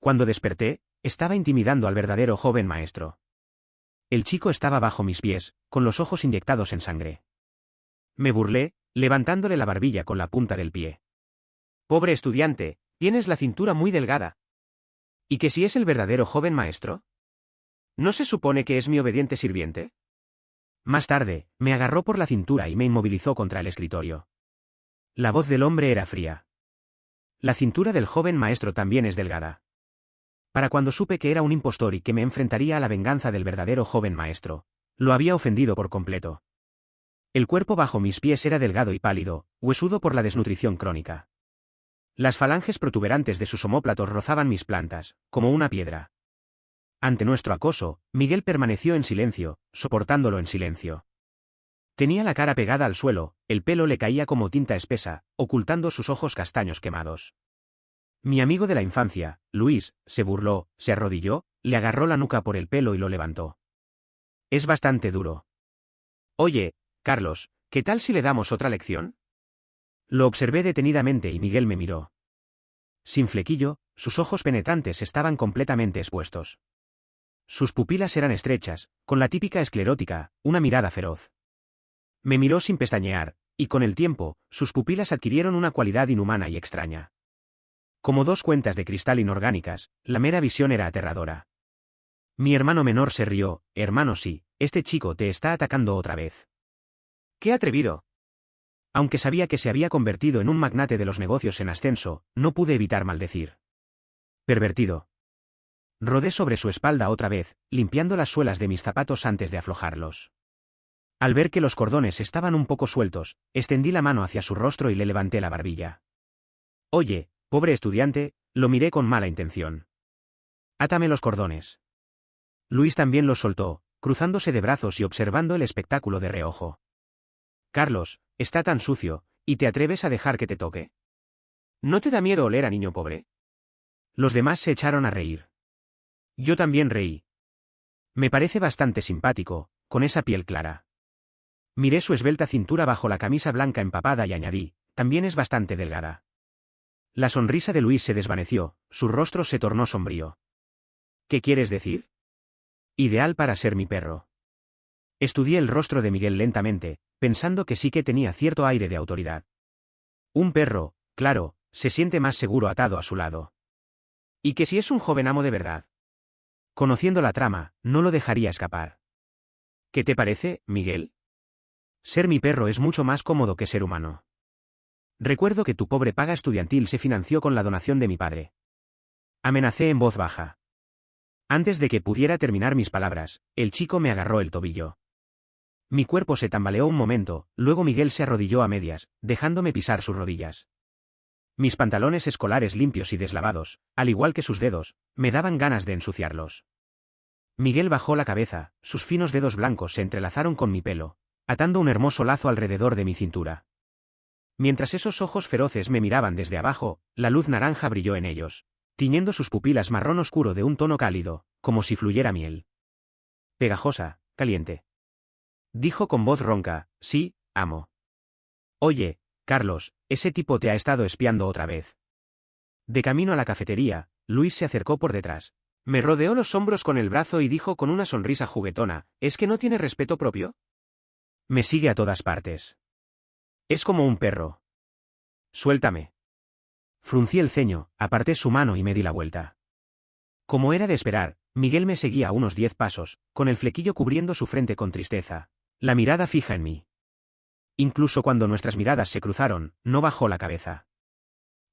Cuando desperté, estaba intimidando al verdadero joven maestro. El chico estaba bajo mis pies, con los ojos inyectados en sangre. Me burlé, levantándole la barbilla con la punta del pie. Pobre estudiante, tienes la cintura muy delgada. ¿Y que si es el verdadero joven maestro? ¿No se supone que es mi obediente sirviente? Más tarde, me agarró por la cintura y me inmovilizó contra el escritorio. La voz del hombre era fría. La cintura del joven maestro también es delgada. Para cuando supe que era un impostor y que me enfrentaría a la venganza del verdadero joven maestro, lo había ofendido por completo. El cuerpo bajo mis pies era delgado y pálido, huesudo por la desnutrición crónica. Las falanges protuberantes de sus omóplatos rozaban mis plantas, como una piedra. Ante nuestro acoso, Miguel permaneció en silencio, soportándolo en silencio. Tenía la cara pegada al suelo, el pelo le caía como tinta espesa, ocultando sus ojos castaños quemados. Mi amigo de la infancia, Luis, se burló, se arrodilló, le agarró la nuca por el pelo y lo levantó. Es bastante duro. Oye, Carlos, ¿qué tal si le damos otra lección? Lo observé detenidamente y Miguel me miró. Sin flequillo, sus ojos penetrantes estaban completamente expuestos. Sus pupilas eran estrechas, con la típica esclerótica, una mirada feroz. Me miró sin pestañear, y con el tiempo, sus pupilas adquirieron una cualidad inhumana y extraña. Como dos cuentas de cristal inorgánicas, la mera visión era aterradora. Mi hermano menor se rió. Hermano, sí, este chico te está atacando otra vez. ¡Qué atrevido! Aunque sabía que se había convertido en un magnate de los negocios en ascenso, no pude evitar maldecir. Pervertido. Rodé sobre su espalda otra vez, limpiando las suelas de mis zapatos antes de aflojarlos. Al ver que los cordones estaban un poco sueltos, extendí la mano hacia su rostro y le levanté la barbilla. Oye, pobre estudiante, lo miré con mala intención. Átame los cordones. Luis también los soltó, cruzándose de brazos y observando el espectáculo de reojo. Carlos, está tan sucio, ¿y te atreves a dejar que te toque? ¿No te da miedo oler a niño pobre? Los demás se echaron a reír. Yo también reí. Me parece bastante simpático, con esa piel clara. Miré su esbelta cintura bajo la camisa blanca empapada y añadí, también es bastante delgada. La sonrisa de Luis se desvaneció, su rostro se tornó sombrío. ¿Qué quieres decir? Ideal para ser mi perro. Estudié el rostro de Miguel lentamente, pensando que sí que tenía cierto aire de autoridad. Un perro, claro, se siente más seguro atado a su lado. ¿Y que si es un joven amo de verdad? Conociendo la trama, no lo dejaría escapar. ¿Qué te parece, Miguel? Ser mi perro es mucho más cómodo que ser humano. Recuerdo que tu pobre paga estudiantil se financió con la donación de mi padre. Amenacé en voz baja. Antes de que pudiera terminar mis palabras, el chico me agarró el tobillo. Mi cuerpo se tambaleó un momento, luego Miguel se arrodilló a medias, dejándome pisar sus rodillas. Mis pantalones escolares limpios y deslavados, al igual que sus dedos, me daban ganas de ensuciarlos. Miguel bajó la cabeza, sus finos dedos blancos se entrelazaron con mi pelo, atando un hermoso lazo alrededor de mi cintura. Mientras esos ojos feroces me miraban desde abajo, la luz naranja brilló en ellos, tiñendo sus pupilas marrón oscuro de un tono cálido, como si fluyera miel. Pegajosa, caliente. Dijo con voz ronca, sí, amo. Oye, Carlos, ese tipo te ha estado espiando otra vez. De camino a la cafetería, Luis se acercó por detrás. Me rodeó los hombros con el brazo y dijo con una sonrisa juguetona, ¿es que no tiene respeto propio? Me sigue a todas partes. Es como un perro. Suéltame. Fruncí el ceño, aparté su mano y me di la vuelta. Como era de esperar, Miguel me seguía a unos 10 pasos, con el flequillo cubriendo su frente con tristeza, la mirada fija en mí. Incluso cuando nuestras miradas se cruzaron, no bajó la cabeza.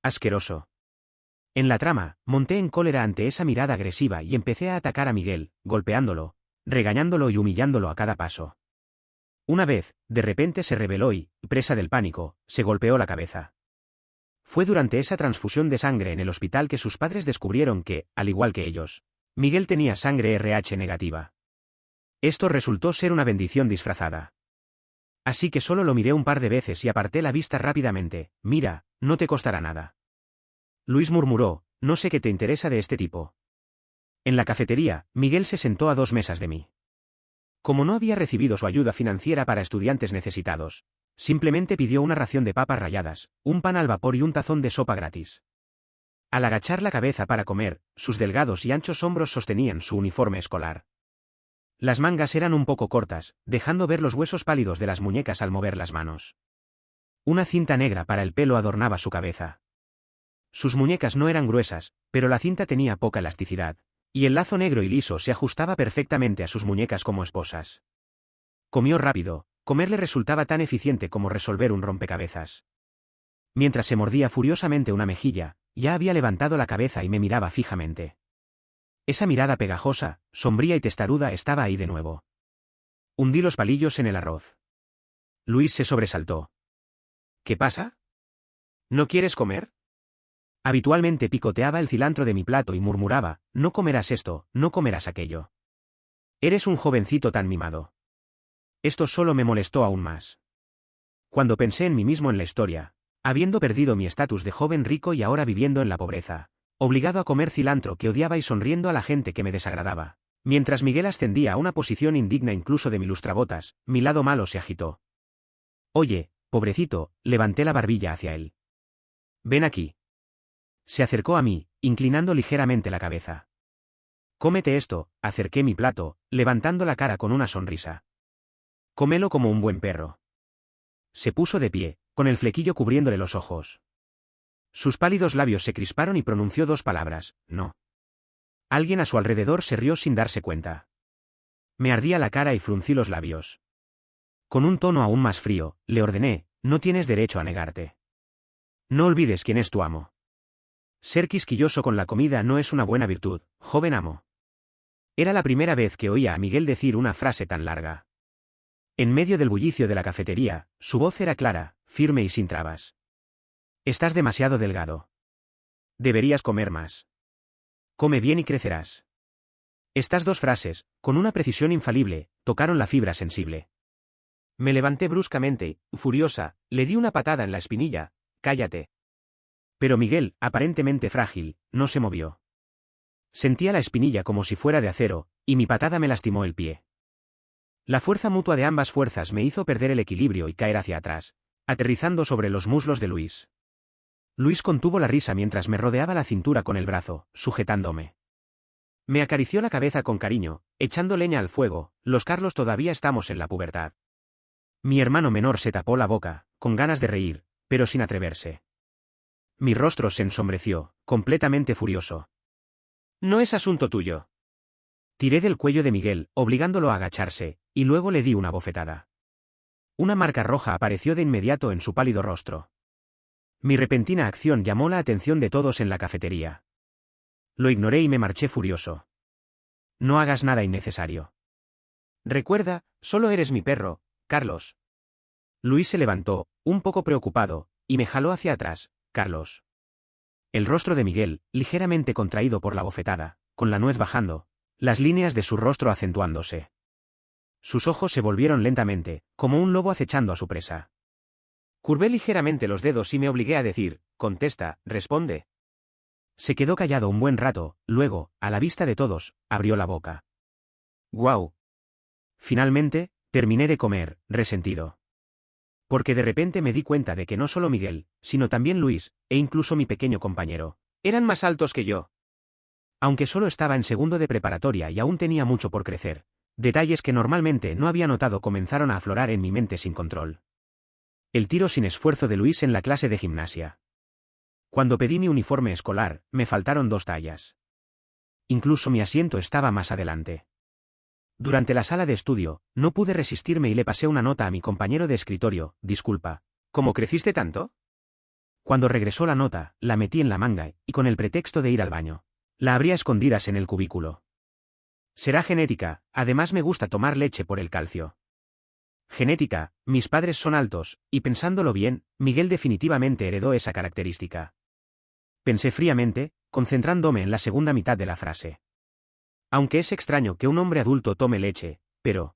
Asqueroso. En la trama, monté en cólera ante esa mirada agresiva y empecé a atacar a Miguel, golpeándolo, regañándolo y humillándolo a cada paso. Una vez, de repente se rebeló y, presa del pánico, se golpeó la cabeza. Fue durante esa transfusión de sangre en el hospital que sus padres descubrieron que, al igual que ellos, Miguel tenía sangre RH negativa. Esto resultó ser una bendición disfrazada. Así que solo lo miré un par de veces y aparté la vista rápidamente. Mira, no te costará nada. Luis murmuró, no sé qué te interesa de este tipo. En la cafetería, Miguel se sentó a 2 mesas de mí. Como no había recibido su ayuda financiera para estudiantes necesitados, simplemente pidió una ración de papas ralladas, un pan al vapor y un tazón de sopa gratis. Al agachar la cabeza para comer, sus delgados y anchos hombros sostenían su uniforme escolar. Las mangas eran un poco cortas, dejando ver los huesos pálidos de las muñecas al mover las manos. Una cinta negra para el pelo adornaba su cabeza. Sus muñecas no eran gruesas, pero la cinta tenía poca elasticidad, y el lazo negro y liso se ajustaba perfectamente a sus muñecas como esposas. Comió rápido, comer le resultaba tan eficiente como resolver un rompecabezas. Mientras se mordía furiosamente una mejilla, ya había levantado la cabeza y me miraba fijamente. Esa mirada pegajosa, sombría y testaruda estaba ahí de nuevo. Hundí los palillos en el arroz. Luis se sobresaltó. ¿Qué pasa? ¿No quieres comer? Habitualmente picoteaba el cilantro de mi plato y murmuraba, no comerás esto, no comerás aquello. Eres un jovencito tan mimado. Esto solo me molestó aún más. Cuando pensé en mí mismo en la historia, habiendo perdido mi estatus de joven rico y ahora viviendo en la pobreza, obligado a comer cilantro que odiaba y sonriendo a la gente que me desagradaba, mientras Miguel ascendía a una posición indigna incluso de mi lustrabotas, mi lado malo se agitó. Oye, pobrecito, levanté la barbilla hacia él. Ven aquí. Se acercó a mí, inclinando ligeramente la cabeza. Cómete esto, acerqué mi plato, levantando la cara con una sonrisa. Cómelo como un buen perro. Se puso de pie, con el flequillo cubriéndole los ojos. Sus pálidos labios se crisparon y pronunció dos palabras, no. Alguien a su alrededor se rió sin darse cuenta. Me ardía la cara y fruncí los labios. Con un tono aún más frío, le ordené, no tienes derecho a negarte. No olvides quién es tu amo. Ser quisquilloso con la comida no es una buena virtud, joven amo. Era la primera vez que oía a Miguel decir una frase tan larga. En medio del bullicio de la cafetería, su voz era clara, firme y sin trabas. Estás demasiado delgado. Deberías comer más. Come bien y crecerás. Estas dos frases, con una precisión infalible, tocaron la fibra sensible. Me levanté bruscamente, furiosa, le di una patada en la espinilla, cállate. Pero Miguel, aparentemente frágil, no se movió. Sentía la espinilla como si fuera de acero, y mi patada me lastimó el pie. La fuerza mutua de ambas fuerzas me hizo perder el equilibrio y caer hacia atrás, aterrizando sobre los muslos de Luis. Luis contuvo la risa mientras me rodeaba la cintura con el brazo, sujetándome. Me acarició la cabeza con cariño, echando leña al fuego, los Carlos todavía estamos en la pubertad. Mi hermano menor se tapó la boca, con ganas de reír, pero sin atreverse. Mi rostro se ensombreció, completamente furioso. No es asunto tuyo. Tiré del cuello de Miguel, obligándolo a agacharse, y luego le di una bofetada. Una marca roja apareció de inmediato en su pálido rostro. Mi repentina acción llamó la atención de todos en la cafetería. Lo ignoré y me marché furioso. No hagas nada innecesario. Recuerda, solo eres mi perro, Carlos. Luis se levantó, un poco preocupado, y me jaló hacia atrás, Carlos. El rostro de Miguel, ligeramente contraído por la bofetada, con la nuez bajando, las líneas de su rostro acentuándose. Sus ojos se volvieron lentamente, como un lobo acechando a su presa. Curvé ligeramente los dedos y me obligué a decir, contesta, responde. Se quedó callado un buen rato, luego, a la vista de todos, abrió la boca. ¡Guau! Finalmente, terminé de comer, resentido. Porque de repente me di cuenta de que no solo Miguel, sino también Luis, e incluso mi pequeño compañero, eran más altos que yo. Aunque solo estaba en segundo de preparatoria y aún tenía mucho por crecer, detalles que normalmente no había notado comenzaron a aflorar en mi mente sin control. El tiro sin esfuerzo de Luis en la clase de gimnasia. Cuando pedí mi uniforme escolar, me faltaron 2 tallas. Incluso mi asiento estaba más adelante. Durante la sala de estudio, no pude resistirme y le pasé una nota a mi compañero de escritorio, disculpa, ¿cómo creciste tanto? Cuando regresó la nota, la metí en la manga, y con el pretexto de ir al baño, la abrí a escondidas en el cubículo. Será genética, además me gusta tomar leche por el calcio. Genética, mis padres son altos, y pensándolo bien, Miguel definitivamente heredó esa característica. Pensé fríamente, concentrándome en la segunda mitad de la frase. Aunque es extraño que un hombre adulto tome leche, pero...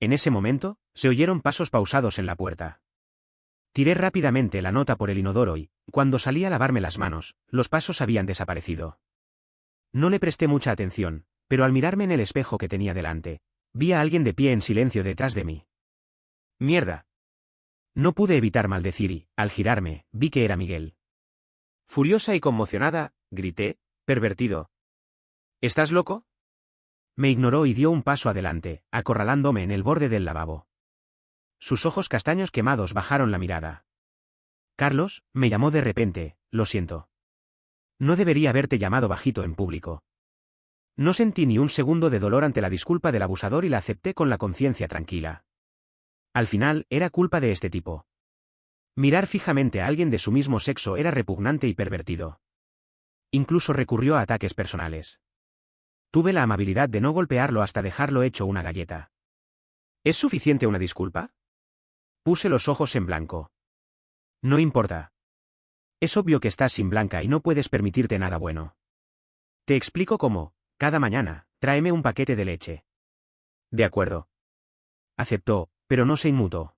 En ese momento, se oyeron pasos pausados en la puerta. Tiré rápidamente la nota por el inodoro y, cuando salí a lavarme las manos, los pasos habían desaparecido. No le presté mucha atención, pero al mirarme en el espejo que tenía delante, vi a alguien de pie en silencio detrás de mí. ¡Mierda! No pude evitar maldecir y, al girarme, vi que era Miguel. Furiosa y conmocionada, grité, pervertido. ¿Estás loco? Me ignoró y dio un paso adelante, acorralándome en el borde del lavabo. Sus ojos castaños quemados bajaron la mirada. Carlos, me llamó de repente, lo siento. No debería haberte llamado bajito en público. No sentí ni un segundo de dolor ante la disculpa del abusador y la acepté con la conciencia tranquila. Al final, era culpa de este tipo. Mirar fijamente a alguien de su mismo sexo era repugnante y pervertido. Incluso recurrió a ataques personales. Tuve la amabilidad de no golpearlo hasta dejarlo hecho una galleta. ¿Es suficiente una disculpa? Puse los ojos en blanco. No importa. Es obvio que estás sin Blanca y no puedes permitirte nada bueno. Te explico cómo. Cada mañana, tráeme un paquete de leche. De acuerdo. Aceptó, pero no se inmutó.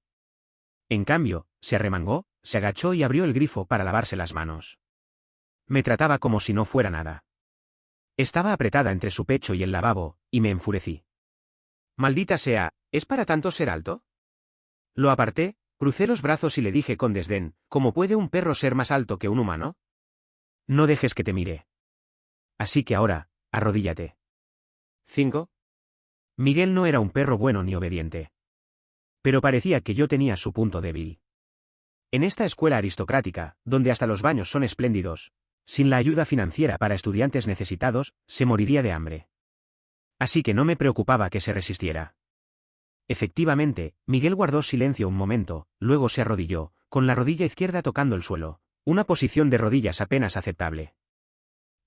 En cambio, se arremangó, se agachó y abrió el grifo para lavarse las manos. Me trataba como si no fuera nada. Estaba apretada entre su pecho y el lavabo, y me enfurecí. Maldita sea, ¿es para tanto ser alto? Lo aparté, crucé los brazos y le dije con desdén, ¿cómo puede un perro ser más alto que un humano? No dejes que te mire. Así que ahora, arrodíllate. 5. Miguel no era un perro bueno ni obediente. Pero parecía que yo tenía su punto débil. En esta escuela aristocrática, donde hasta los baños son espléndidos, sin la ayuda financiera para estudiantes necesitados, se moriría de hambre. Así que no me preocupaba que se resistiera. Efectivamente, Miguel guardó silencio un momento, luego se arrodilló, con la rodilla izquierda tocando el suelo, una posición de rodillas apenas aceptable.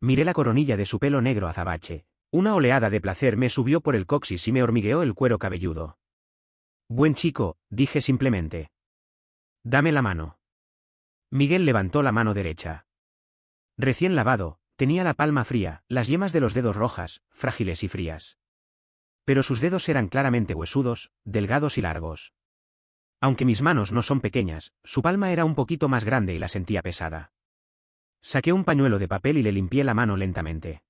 Miré la coronilla de su pelo negro azabache. Una oleada de placer me subió por el coxis y me hormigueó el cuero cabelludo. Buen chico, dije simplemente. Dame la mano. Miguel levantó la mano derecha. Recién lavado, tenía la palma fría, las yemas de los dedos rojas, frágiles y frías. Pero sus dedos eran claramente huesudos, delgados y largos. Aunque mis manos no son pequeñas, su palma era un poquito más grande y la sentía pesada. Saqué un pañuelo de papel y le limpié la mano lentamente.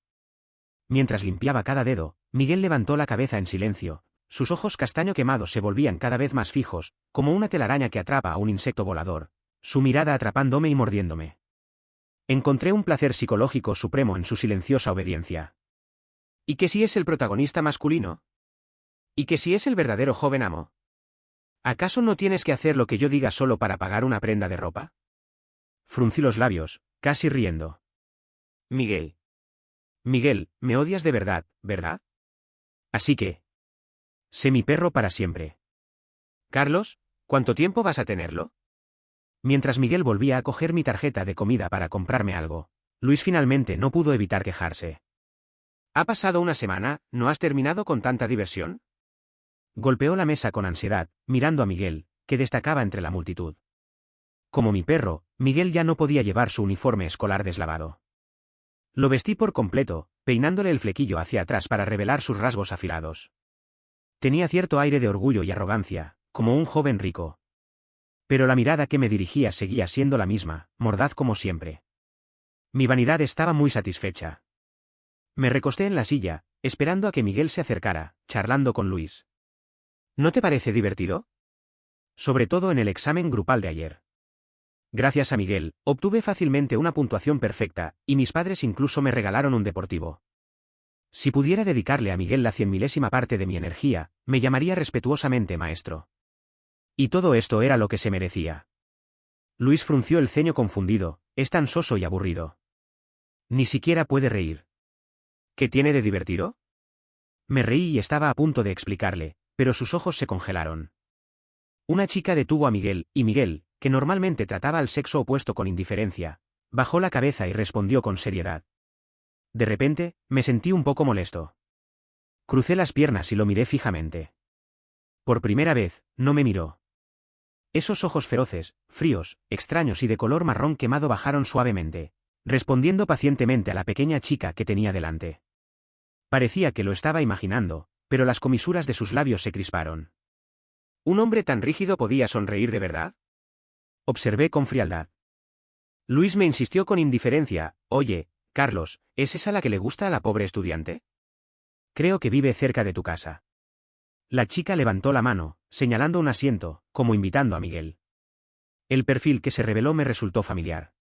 Mientras limpiaba cada dedo, Miguel levantó la cabeza en silencio, sus ojos castaño quemados se volvían cada vez más fijos, como una telaraña que atrapa a un insecto volador, su mirada atrapándome y mordiéndome. Encontré un placer psicológico supremo en su silenciosa obediencia. ¿Y que si es el protagonista masculino? ¿Y que si es el verdadero joven amo? ¿Acaso no tienes que hacer lo que yo diga solo para pagar una prenda de ropa? Fruncí los labios, casi riendo. Miguel. Miguel, me odias de verdad, ¿verdad? Así que... sé mi perro para siempre. Carlos, ¿cuánto tiempo vas a tenerlo? Mientras Miguel volvía a coger mi tarjeta de comida para comprarme algo, Luis finalmente no pudo evitar quejarse. ¿Ha pasado una semana, no has terminado con tanta diversión? Golpeó la mesa con ansiedad, mirando a Miguel, que destacaba entre la multitud. Como mi perro, Miguel ya no podía llevar su uniforme escolar deslavado. Lo vestí por completo, peinándole el flequillo hacia atrás para revelar sus rasgos afilados. Tenía cierto aire de orgullo y arrogancia, como un joven rico. Pero la mirada que me dirigía seguía siendo la misma, mordaz como siempre. Mi vanidad estaba muy satisfecha. Me recosté en la silla, esperando a que Miguel se acercara, charlando con Luis. ¿No te parece divertido? Sobre todo en el examen grupal de ayer. Gracias a Miguel, obtuve fácilmente una puntuación perfecta, y mis padres incluso me regalaron un deportivo. Si pudiera dedicarle a Miguel la 100.000ª parte de mi energía, me llamaría respetuosamente maestro. Y todo esto era lo que se merecía. Luis frunció el ceño confundido, es tan soso y aburrido. Ni siquiera puede reír. ¿Qué tiene de divertido? Me reí y estaba a punto de explicarle, pero sus ojos se congelaron. Una chica detuvo a Miguel, y Miguel, que normalmente trataba al sexo opuesto con indiferencia, bajó la cabeza y respondió con seriedad. De repente, me sentí un poco molesto. Crucé las piernas y lo miré fijamente. Por primera vez, no me miró. Esos ojos feroces, fríos, extraños y de color marrón quemado bajaron suavemente, respondiendo pacientemente a la pequeña chica que tenía delante. Parecía que lo estaba imaginando, pero las comisuras de sus labios se crisparon. ¿Un hombre tan rígido podía sonreír de verdad? Observé con frialdad. Luis me insistió con indiferencia, oye, Carlos, ¿es esa la que le gusta a la pobre estudiante? Creo que vive cerca de tu casa. La chica levantó la mano, señalando un asiento, como invitando a Miguel. El perfil que se reveló me resultó familiar.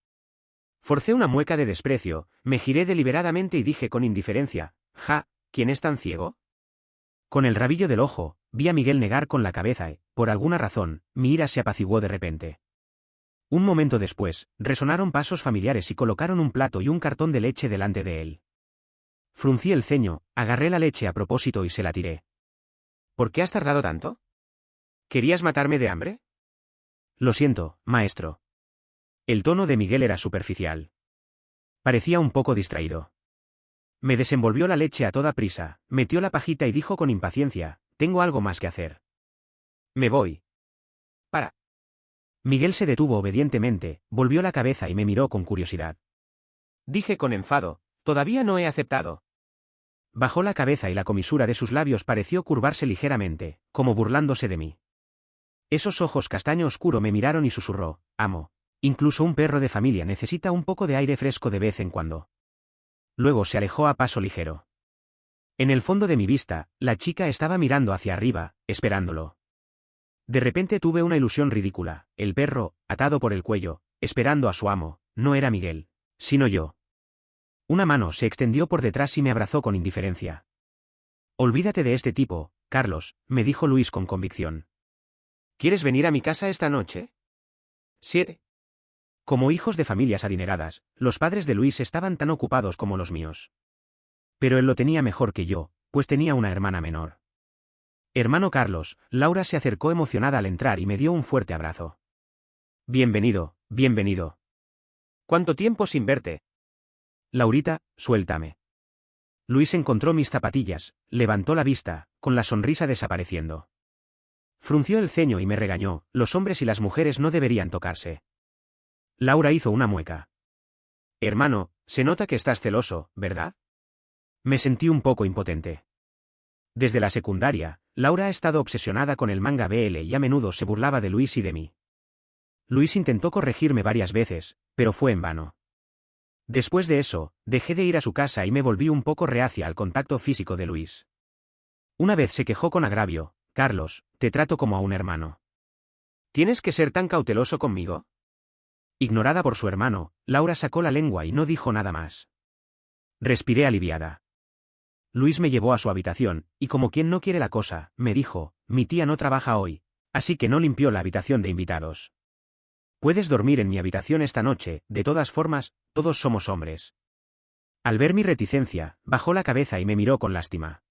Forcé una mueca de desprecio, me giré deliberadamente y dije con indiferencia, ¿quién es tan ciego? Con el rabillo del ojo, vi a Miguel negar con la cabeza y, por alguna razón, mi ira se apaciguó de repente. Un momento después, resonaron pasos familiares y colocaron un plato y un cartón de leche delante de él. Fruncí el ceño, agarré la leche a propósito y se la tiré. ¿Por qué has tardado tanto? ¿Querías matarme de hambre? Lo siento, maestro. El tono de Miguel era superficial. Parecía un poco distraído. Me desenvolvió la leche a toda prisa, metió la pajita y dijo con impaciencia, tengo algo más que hacer. Me voy. Para. Miguel se detuvo obedientemente, volvió la cabeza y me miró con curiosidad. Dije con enfado, todavía no he aceptado. Bajó la cabeza y la comisura de sus labios pareció curvarse ligeramente, como burlándose de mí. Esos ojos castaño oscuro me miraron y susurró, amo. Incluso un perro de familia necesita un poco de aire fresco de vez en cuando. Luego se alejó a paso ligero. En el fondo de mi vista, la chica estaba mirando hacia arriba, esperándolo. De repente tuve una ilusión ridícula, el perro, atado por el cuello, esperando a su amo, no era Miguel, sino yo. Una mano se extendió por detrás y me abrazó con indiferencia. Olvídate de este tipo, Carlos, me dijo Luis con convicción. ¿Quieres venir a mi casa esta noche? Sí. Como hijos de familias adineradas, los padres de Luis estaban tan ocupados como los míos. Pero él lo tenía mejor que yo, pues tenía una hermana menor. Hermano Carlos, Laura se acercó emocionada al entrar y me dio un fuerte abrazo. Bienvenido, bienvenido. ¿Cuánto tiempo sin verte? Laurita, suéltame. Luis encontró mis zapatillas, levantó la vista, con la sonrisa desapareciendo. Frunció el ceño y me regañó, los hombres y las mujeres no deberían tocarse. Laura hizo una mueca. Hermano, se nota que estás celoso, ¿verdad? Me sentí un poco impotente. Desde la secundaria, Laura ha estado obsesionada con el manga BL y a menudo se burlaba de Luis y de mí. Luis intentó corregirme varias veces, pero fue en vano. Después de eso, dejé de ir a su casa y me volví un poco reacia al contacto físico de Luis. Una vez se quejó con agravio, Carlos, te trato como a un hermano. ¿Tienes que ser tan cauteloso conmigo? Ignorada por su hermano, Laura sacó la lengua y no dijo nada más. Respiré aliviada. Luis me llevó a su habitación, y como quien no quiere la cosa, me dijo, mi tía no trabaja hoy, así que no limpió la habitación de invitados. Puedes dormir en mi habitación esta noche, de todas formas, todos somos hombres. Al ver mi reticencia, bajó la cabeza y me miró con lástima.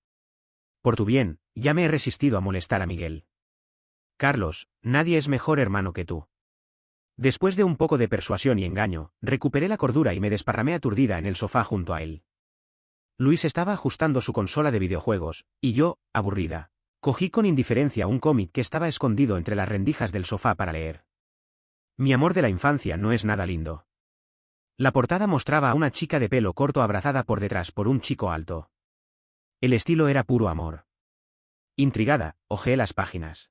Por tu bien, ya me he resistido a molestar a Miguel. Carlos, nadie es mejor hermano que tú. Después de un poco de persuasión y engaño, recuperé la cordura y me desparramé aturdida en el sofá junto a él. Luis estaba ajustando su consola de videojuegos, y yo, aburrida, cogí con indiferencia un cómic que estaba escondido entre las rendijas del sofá para leer. Mi amor de la infancia no es nada lindo. La portada mostraba a una chica de pelo corto abrazada por detrás por un chico alto. El estilo era puro amor. Intrigada, hojeé las páginas.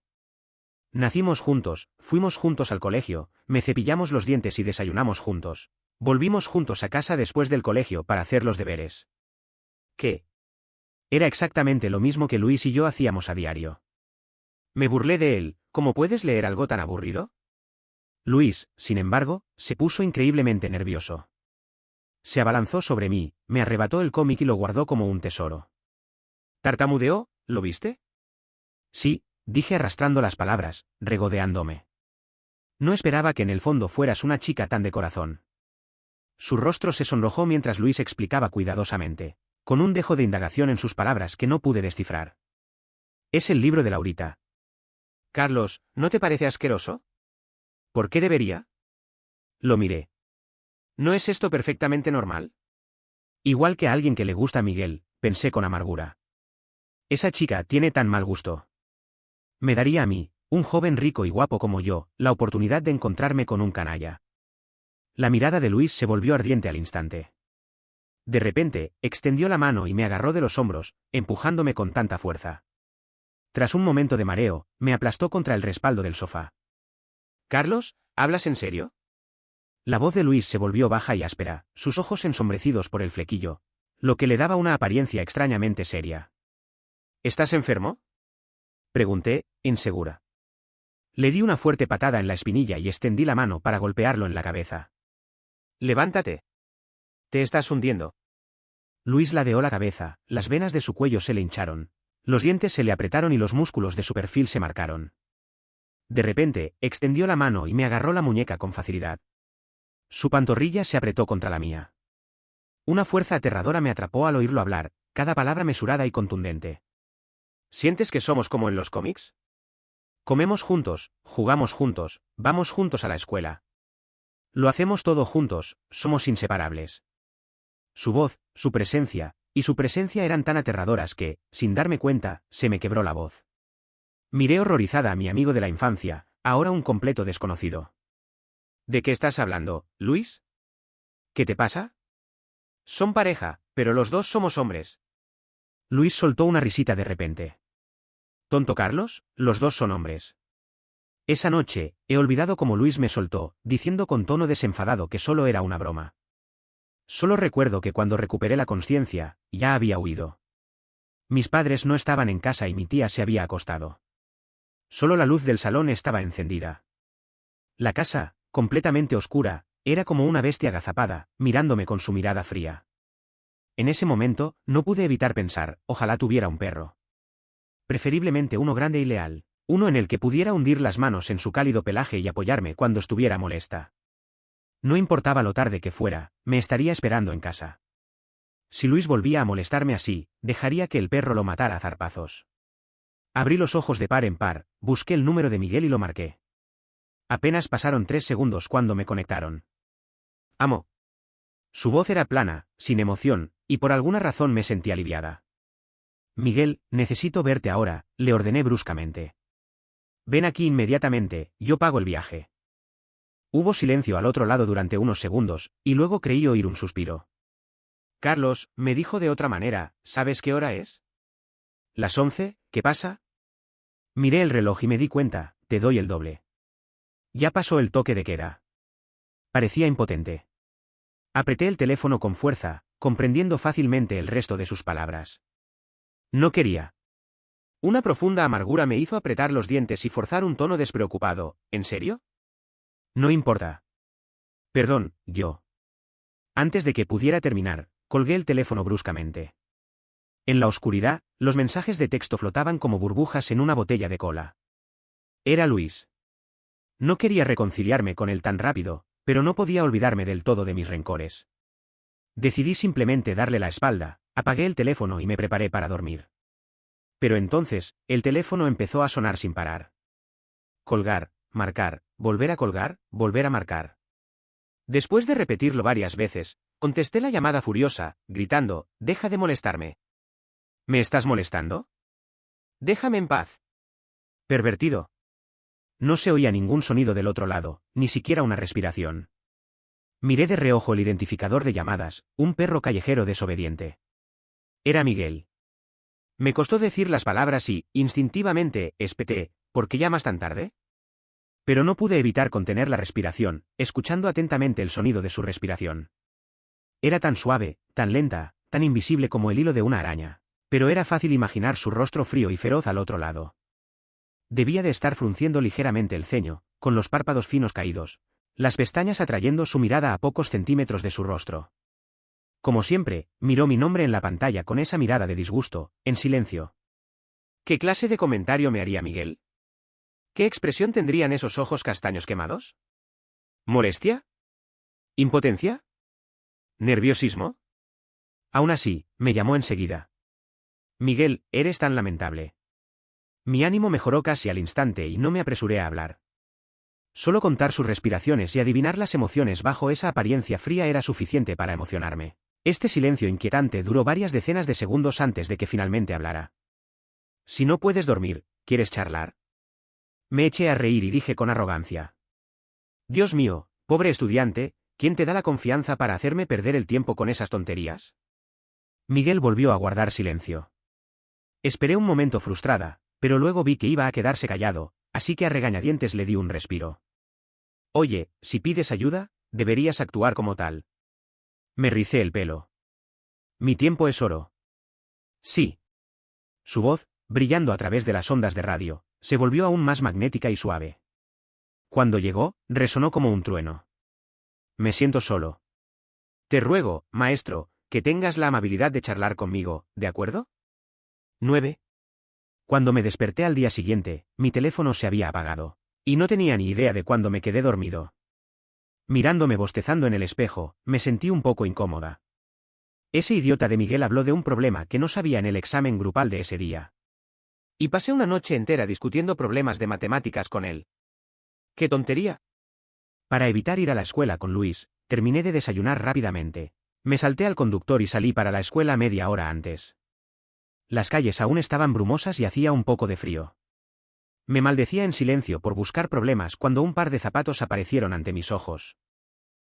Nacimos juntos, fuimos juntos al colegio, me cepillamos los dientes y desayunamos juntos. Volvimos juntos a casa después del colegio para hacer los deberes. ¿Qué? Era exactamente lo mismo que Luis y yo hacíamos a diario. Me burlé de él, ¿cómo puedes leer algo tan aburrido? Luis, sin embargo, se puso increíblemente nervioso. Se abalanzó sobre mí, me arrebató el cómic y lo guardó como un tesoro. ¿Tartamudeó? ¿Lo viste? Sí, dije arrastrando las palabras, regodeándome. No esperaba que en el fondo fueras una chica tan de corazón. Su rostro se sonrojó mientras Luis explicaba cuidadosamente, con un dejo de indagación en sus palabras que no pude descifrar. Es el libro de Laurita. Carlos, ¿no te parece asqueroso? ¿Por qué debería? Lo miré. ¿No es esto perfectamente normal? Igual que a alguien que le gusta a Miguel, pensé con amargura. Esa chica tiene tan mal gusto. Me daría a mí, un joven rico y guapo como yo, la oportunidad de encontrarme con un canalla. La mirada de Luis se volvió ardiente al instante. De repente, extendió la mano y me agarró de los hombros, empujándome con tanta fuerza. Tras un momento de mareo, me aplastó contra el respaldo del sofá. Carlos, ¿hablas en serio? La voz de Luis se volvió baja y áspera, sus ojos ensombrecidos por el flequillo, lo que le daba una apariencia extrañamente seria. ¿Estás enfermo? Pregunté, insegura. Le di una fuerte patada en la espinilla y extendí la mano para golpearlo en la cabeza. Levántate. Te estás hundiendo. Luis ladeó la cabeza, las venas de su cuello se le hincharon. Los dientes se le apretaron y los músculos de su perfil se marcaron. De repente, extendió la mano y me agarró la muñeca con facilidad. Su pantorrilla se apretó contra la mía. Una fuerza aterradora me atrapó al oírlo hablar, cada palabra mesurada y contundente. ¿Sientes que somos como en los cómics? Comemos juntos, jugamos juntos, vamos juntos a la escuela. Lo hacemos todo juntos, somos inseparables. Su voz, su presencia eran tan aterradoras que, sin darme cuenta, se me quebró la voz. Miré horrorizada a mi amigo de la infancia, ahora un completo desconocido. ¿De qué estás hablando, Luis? ¿Qué te pasa? Son pareja, pero los dos somos hombres. Luis soltó una risita de repente. ¿Tonto Carlos? Los dos son hombres. Esa noche, he olvidado cómo Luis me soltó, diciendo con tono desenfadado que solo era una broma. Solo recuerdo que cuando recuperé la consciencia, ya había huido. Mis padres no estaban en casa y mi tía se había acostado. Solo la luz del salón estaba encendida. La casa, completamente oscura, era como una bestia agazapada, mirándome con su mirada fría. En ese momento, no pude evitar pensar, ojalá tuviera un perro. Preferiblemente uno grande y leal, uno en el que pudiera hundir las manos en su cálido pelaje y apoyarme cuando estuviera molesta. No importaba lo tarde que fuera, me estaría esperando en casa. Si Luis volvía a molestarme así, dejaría que el perro lo matara a zarpazos. Abrí los ojos de par en par, busqué el número de Miguel y lo marqué. Apenas pasaron 3 segundos cuando me conectaron. «Amo». Su voz era plana, sin emoción, y por alguna razón me sentí aliviada. «Miguel, necesito verte ahora», le ordené bruscamente. «Ven aquí inmediatamente, yo pago el viaje». Hubo silencio al otro lado durante unos segundos, y luego creí oír un suspiro. «Carlos», me dijo de otra manera, «¿sabes qué hora es?» «Las 11, ¿qué pasa?» Miré el reloj y me di cuenta, te doy el doble. Ya pasó el toque de queda. Parecía impotente. Apreté el teléfono con fuerza, comprendiendo fácilmente el resto de sus palabras. No quería. Una profunda amargura me hizo apretar los dientes y forzar un tono despreocupado. ¿En serio? No importa. Perdón, yo. Antes de que pudiera terminar, colgué el teléfono bruscamente. En la oscuridad, los mensajes de texto flotaban como burbujas en una botella de cola. Era Luis. No quería reconciliarme con él tan rápido, pero no podía olvidarme del todo de mis rencores. Decidí simplemente darle la espalda, apagué el teléfono y me preparé para dormir. Pero entonces, el teléfono empezó a sonar sin parar. Colgar, marcar, volver a colgar, volver a marcar. Después de repetirlo varias veces, contesté la llamada furiosa, gritando, «¡Deja de molestarme!» «¿Me estás molestando?» «Déjame en paz». Pervertido. No se oía ningún sonido del otro lado, ni siquiera una respiración. Miré de reojo el identificador de llamadas, un perro callejero desobediente. Era Miguel. Me costó decir las palabras y, instintivamente, espeté, ¿por qué llamas tan tarde? Pero no pude evitar contener la respiración, escuchando atentamente el sonido de su respiración. Era tan suave, tan lenta, tan invisible como el hilo de una araña, pero era fácil imaginar su rostro frío y feroz al otro lado. Debía de estar frunciendo ligeramente el ceño, con los párpados finos caídos, las pestañas atrayendo su mirada a pocos centímetros de su rostro. Como siempre, miró mi nombre en la pantalla con esa mirada de disgusto, en silencio. ¿Qué clase de comentario me haría Miguel? ¿Qué expresión tendrían esos ojos castaños quemados? ¿Molestia? ¿Impotencia? ¿Nerviosismo? Aún así, me llamó enseguida. Miguel, eres tan lamentable. Mi ánimo mejoró casi al instante y no me apresuré a hablar. Solo contar sus respiraciones y adivinar las emociones bajo esa apariencia fría era suficiente para emocionarme. Este silencio inquietante duró varias decenas de segundos antes de que finalmente hablara. Si no puedes dormir, ¿quieres charlar? Me eché a reír y dije con arrogancia. Dios mío, pobre estudiante, ¿quién te da la confianza para hacerme perder el tiempo con esas tonterías? Miguel volvió a guardar silencio. Esperé un momento frustrada, pero luego vi que iba a quedarse callado, así que a regañadientes le di un respiro. Oye, si pides ayuda, deberías actuar como tal. Me ricé el pelo. Mi tiempo es oro. Sí. Su voz, brillando a través de las ondas de radio, se volvió aún más magnética y suave. Cuando llegó, resonó como un trueno. Me siento solo. Te ruego, maestro, que tengas la amabilidad de charlar conmigo, ¿de acuerdo? 9. Cuando me desperté al día siguiente, mi teléfono se había apagado. Y no tenía ni idea de cuándo me quedé dormido. Mirándome bostezando en el espejo, me sentí un poco incómoda. Ese idiota de Miguel habló de un problema que no sabía en el examen grupal de ese día. Y pasé una noche entera discutiendo problemas de matemáticas con él. ¡Qué tontería! Para evitar ir a la escuela con Luis, terminé de desayunar rápidamente. Me salté al conductor y salí para la escuela media hora antes. Las calles aún estaban brumosas y hacía un poco de frío. Me maldecía en silencio por buscar problemas cuando un par de zapatos aparecieron ante mis ojos.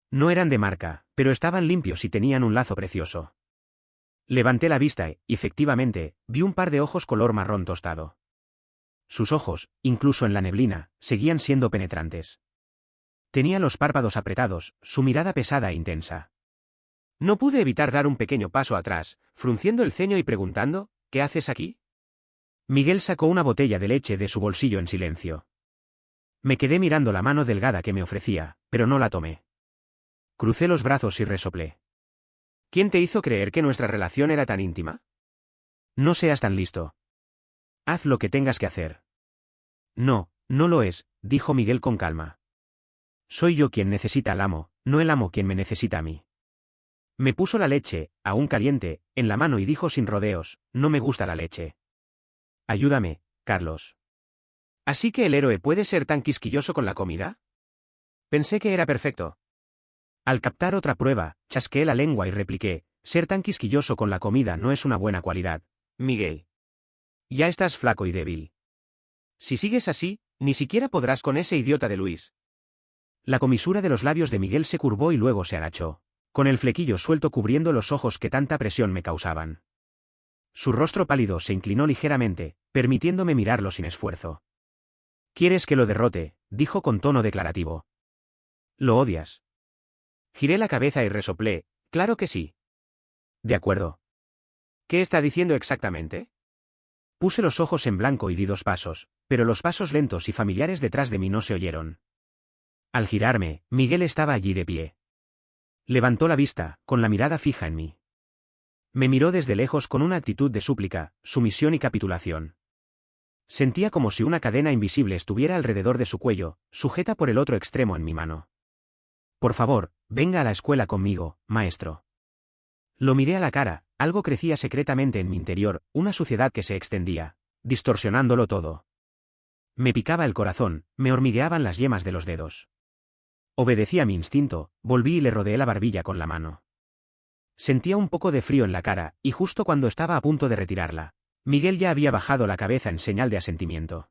No eran de marca, pero estaban limpios y tenían un lazo precioso. Levanté la vista y, efectivamente, vi un par de ojos color marrón tostado. Sus ojos, incluso en la neblina, seguían siendo penetrantes. Tenía los párpados apretados, su mirada pesada e intensa. No pude evitar dar un pequeño paso atrás, frunciendo el ceño y preguntando, ¿qué haces aquí? Miguel sacó una botella de leche de su bolsillo en silencio. Me quedé mirando la mano delgada que me ofrecía, pero no la tomé. Crucé los brazos y resoplé. ¿Quién te hizo creer que nuestra relación era tan íntima? No seas tan listo. Haz lo que tengas que hacer. No, no lo es, dijo Miguel con calma. Soy yo quien necesita al amo, no el amo quien me necesita a mí. Me puso la leche, aún caliente, en la mano y dijo sin rodeos, no me gusta la leche. Ayúdame, Carlos. ¿Así que el héroe puede ser tan quisquilloso con la comida? Pensé que era perfecto. Al captar otra prueba, chasqueé la lengua y repliqué, ser tan quisquilloso con la comida no es una buena cualidad, Miguel. Ya estás flaco y débil. Si sigues así, ni siquiera podrás con ese idiota de Luis. La comisura de los labios de Miguel se curvó y luego se agachó, con el flequillo suelto cubriendo los ojos que tanta presión me causaban. Su rostro pálido se inclinó ligeramente, permitiéndome mirarlo sin esfuerzo. ¿Quieres que lo derrote?, dijo con tono declarativo. ¿Lo odias? Giré la cabeza y resoplé, claro que sí. De acuerdo. ¿Qué está diciendo exactamente? Puse los ojos en blanco y di 2 pasos, pero los pasos lentos y familiares detrás de mí no se oyeron. Al girarme, Miguel estaba allí de pie. Levantó la vista, con la mirada fija en mí. Me miró desde lejos con una actitud de súplica, sumisión y capitulación. Sentía como si una cadena invisible estuviera alrededor de su cuello, sujeta por el otro extremo en mi mano. Por favor, venga a la escuela conmigo, maestro. Lo miré a la cara, algo crecía secretamente en mi interior, una suciedad que se extendía, distorsionándolo todo. Me picaba el corazón, me hormigueaban las yemas de los dedos. Obedecí a mi instinto, volví y le rodeé la barbilla con la mano. Sentía un poco de frío en la cara, y justo cuando estaba a punto de retirarla, Miguel ya había bajado la cabeza en señal de asentimiento.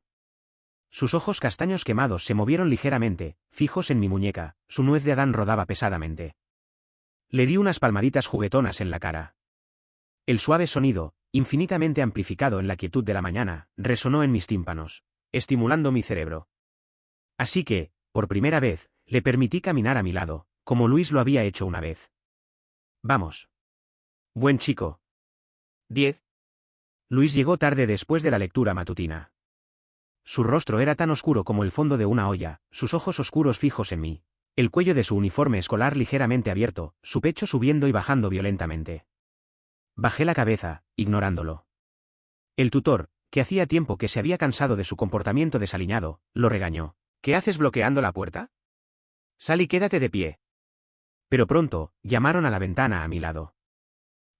Sus ojos castaños quemados se movieron ligeramente, fijos en mi muñeca, su nuez de Adán rodaba pesadamente. Le di unas palmaditas juguetonas en la cara. El suave sonido, infinitamente amplificado en la quietud de la mañana, resonó en mis tímpanos, estimulando mi cerebro. Así que, por primera vez, le permití caminar a mi lado, como Luis lo había hecho una vez. Vamos. Buen chico. 10. Luis llegó tarde después de la lectura matutina. Su rostro era tan oscuro como el fondo de una olla, sus ojos oscuros fijos en mí, el cuello de su uniforme escolar ligeramente abierto, su pecho subiendo y bajando violentamente. Bajé la cabeza, ignorándolo. El tutor, que hacía tiempo que se había cansado de su comportamiento desaliñado, lo regañó. ¿Qué haces bloqueando la puerta? Sal y quédate de pie. Pero pronto, llamaron a la ventana a mi lado.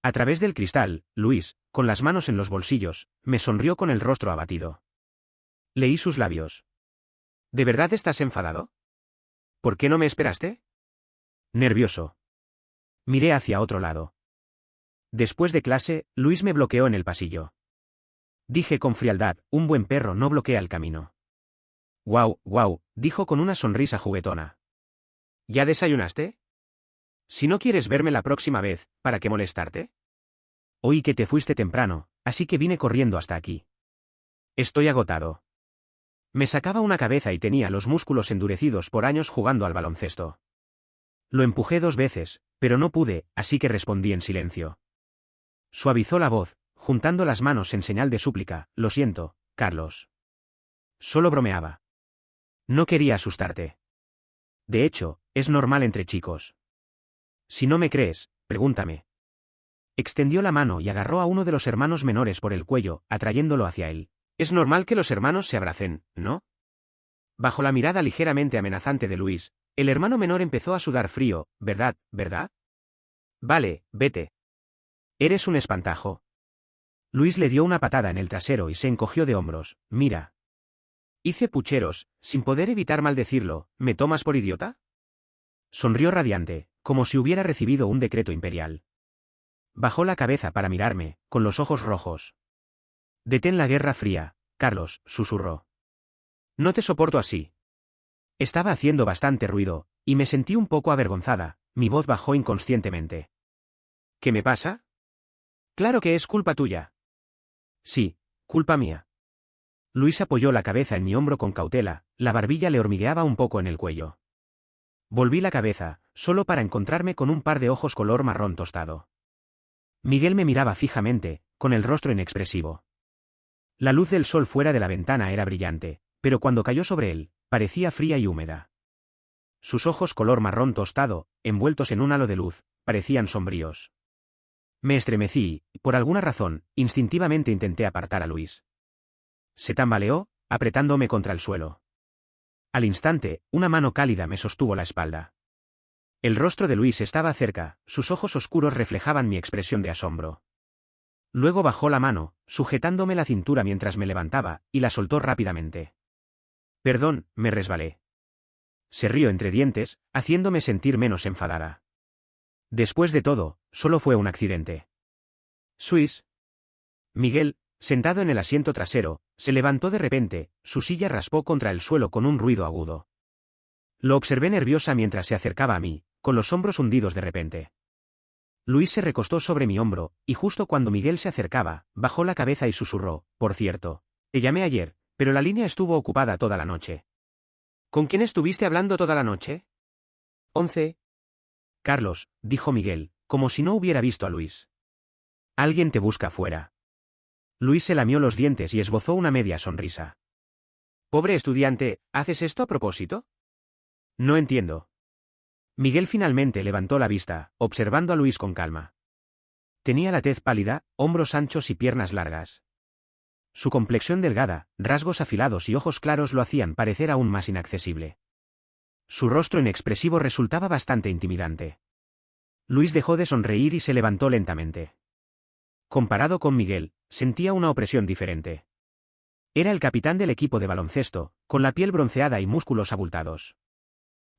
A través del cristal, Luis, con las manos en los bolsillos, me sonrió con el rostro abatido. Leí sus labios. ¿De verdad estás enfadado? ¿Por qué no me esperaste? Nervioso. Miré hacia otro lado. Después de clase, Luis me bloqueó en el pasillo. Dije con frialdad, un buen perro no bloquea el camino. Guau, guau, dijo con una sonrisa juguetona. ¿Ya desayunaste? Si no quieres verme la próxima vez, ¿para qué molestarte? Oí que te fuiste temprano, así que vine corriendo hasta aquí. Estoy agotado. Me sacaba una cabeza y tenía los músculos endurecidos por años jugando al baloncesto. Lo empujé 2 veces, pero no pude, así que respondí en silencio. Suavizó la voz, juntando las manos en señal de súplica, lo siento, Carlos. Solo bromeaba. No quería asustarte. De hecho, es normal entre chicos. Si no me crees, pregúntame. Extendió la mano y agarró a uno de los hermanos menores por el cuello, atrayéndolo hacia él. Es normal que los hermanos se abracen, ¿no? Bajo la mirada ligeramente amenazante de Luis, el hermano menor empezó a sudar frío. ¿Verdad, verdad? Vale, vete. Eres un espantajo. Luis le dio una patada en el trasero y se encogió de hombros. Mira. Hice pucheros, sin poder evitar maldecirlo. ¿Me tomas por idiota? Sonrió radiante, como si hubiera recibido un decreto imperial. Bajó la cabeza para mirarme, con los ojos rojos. Detén la guerra fría, Carlos, susurró. No te soporto así. Estaba haciendo bastante ruido, y me sentí un poco avergonzada. Mi voz bajó inconscientemente. ¿Qué me pasa? Claro que es culpa tuya. Sí, culpa mía. Luis apoyó la cabeza en mi hombro con cautela, la barbilla le hormigueaba un poco en el cuello. Volví la cabeza, solo para encontrarme con un par de ojos color marrón tostado. Miguel me miraba fijamente, con el rostro inexpresivo. La luz del sol fuera de la ventana era brillante, pero cuando cayó sobre él, parecía fría y húmeda. Sus ojos color marrón tostado, envueltos en un halo de luz, parecían sombríos. Me estremecí y, por alguna razón, instintivamente intenté apartar a Luis. Se tambaleó, apretándome contra el suelo. Al instante, una mano cálida me sostuvo la espalda. El rostro de Luis estaba cerca, sus ojos oscuros reflejaban mi expresión de asombro. Luego bajó la mano, sujetándome la cintura mientras me levantaba, y la soltó rápidamente. Perdón, me resbalé. Se rió entre dientes, haciéndome sentir menos enfadada. Después de todo, solo fue un accidente. Luis. Miguel, sentado en el asiento trasero, se levantó de repente, su silla raspó contra el suelo con un ruido agudo. Lo observé nerviosa mientras se acercaba a mí, con los hombros hundidos de repente. Luis se recostó sobre mi hombro, y justo cuando Miguel se acercaba, bajó la cabeza y susurró, por cierto, te llamé ayer, pero la línea estuvo ocupada toda la noche. ¿Con quién estuviste hablando toda la noche? 11. Carlos, dijo Miguel, como si no hubiera visto a Luis. Alguien te busca afuera. Luis se lamió los dientes y esbozó una media sonrisa. Pobre estudiante, ¿haces esto a propósito? No entiendo. Miguel finalmente levantó la vista, observando a Luis con calma. Tenía la tez pálida, hombros anchos y piernas largas. Su complexión delgada, rasgos afilados y ojos claros lo hacían parecer aún más inaccesible. Su rostro inexpresivo resultaba bastante intimidante. Luis dejó de sonreír y se levantó lentamente. Comparado con Miguel, sentía una opresión diferente. Era el capitán del equipo de baloncesto, con la piel bronceada y músculos abultados.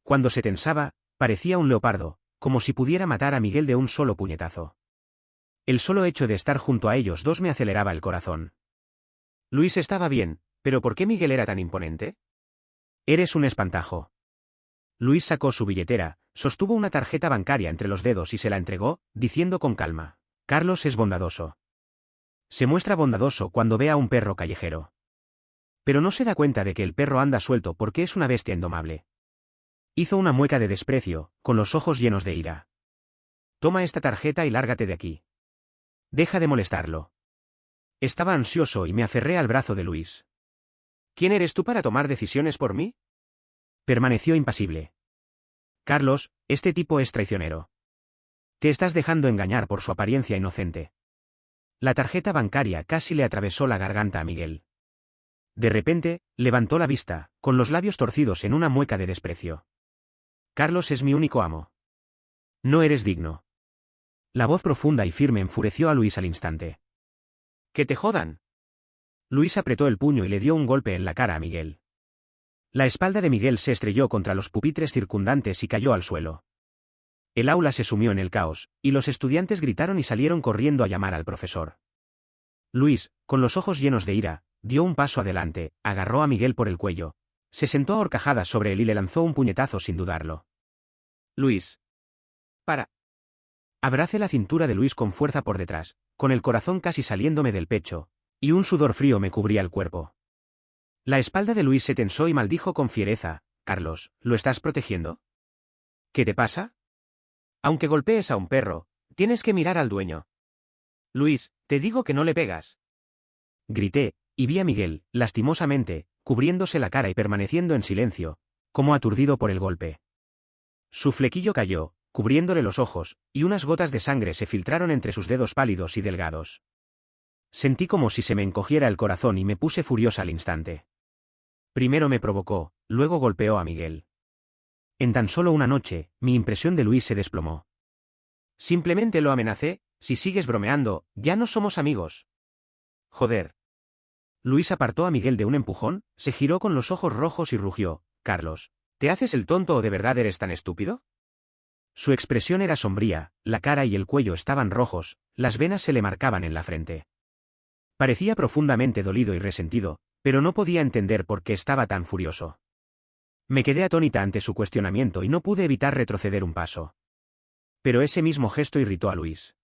Cuando se tensaba, parecía un leopardo, como si pudiera matar a Miguel de un solo puñetazo. El solo hecho de estar junto a ellos dos me aceleraba el corazón. Luis estaba bien, pero ¿por qué Miguel era tan imponente? Eres un espantajo. Luis sacó su billetera, sostuvo una tarjeta bancaria entre los dedos y se la entregó, diciendo con calma, Carlos es bondadoso. Se muestra bondadoso cuando ve a un perro callejero. Pero no se da cuenta de que el perro anda suelto porque es una bestia indomable. Hizo una mueca de desprecio, con los ojos llenos de ira. Toma esta tarjeta y lárgate de aquí. Deja de molestarlo. Estaba ansioso y me aferré al brazo de Luis. ¿Quién eres tú para tomar decisiones por mí? Permaneció impasible. Carlos, este tipo es traicionero. Te estás dejando engañar por su apariencia inocente. La tarjeta bancaria casi le atravesó la garganta a Miguel. De repente, levantó la vista, con los labios torcidos en una mueca de desprecio. Carlos es mi único amo. No eres digno. La voz profunda y firme enfureció a Luis al instante. ¡Que te jodan! Luis apretó el puño y le dio un golpe en la cara a Miguel. La espalda de Miguel se estrelló contra los pupitres circundantes y cayó al suelo. El aula se sumió en el caos, y los estudiantes gritaron y salieron corriendo a llamar al profesor. Luis, con los ojos llenos de ira, dio un paso adelante, agarró a Miguel por el cuello, se sentó a horcajadas sobre él y le lanzó un puñetazo sin dudarlo. Luis. Para. Abracé la cintura de Luis con fuerza por detrás, con el corazón casi saliéndome del pecho, y un sudor frío me cubría el cuerpo. La espalda de Luis se tensó y maldijo con fiereza, Carlos, ¿lo estás protegiendo? ¿Qué te pasa? Aunque golpees a un perro, tienes que mirar al dueño. Luis, te digo que no le pegas. Grité, y vi a Miguel, lastimosamente, cubriéndose la cara y permaneciendo en silencio, como aturdido por el golpe. Su flequillo cayó, cubriéndole los ojos, y unas gotas de sangre se filtraron entre sus dedos pálidos y delgados. Sentí como si se me encogiera el corazón y me puse furiosa al instante. Primero me provocó, luego golpeó a Miguel. En tan solo una noche, mi impresión de Luis se desplomó. Simplemente lo amenacé: si sigues bromeando, ya no somos amigos. Joder. Luis apartó a Miguel de un empujón, se giró con los ojos rojos y rugió: Carlos, ¿te haces el tonto o de verdad eres tan estúpido? Su expresión era sombría, la cara y el cuello estaban rojos, las venas se le marcaban en la frente. Parecía profundamente dolido y resentido, pero no podía entender por qué estaba tan furioso. Me quedé atónita ante su cuestionamiento y no pude evitar retroceder un paso. Pero ese mismo gesto irritó a Luis.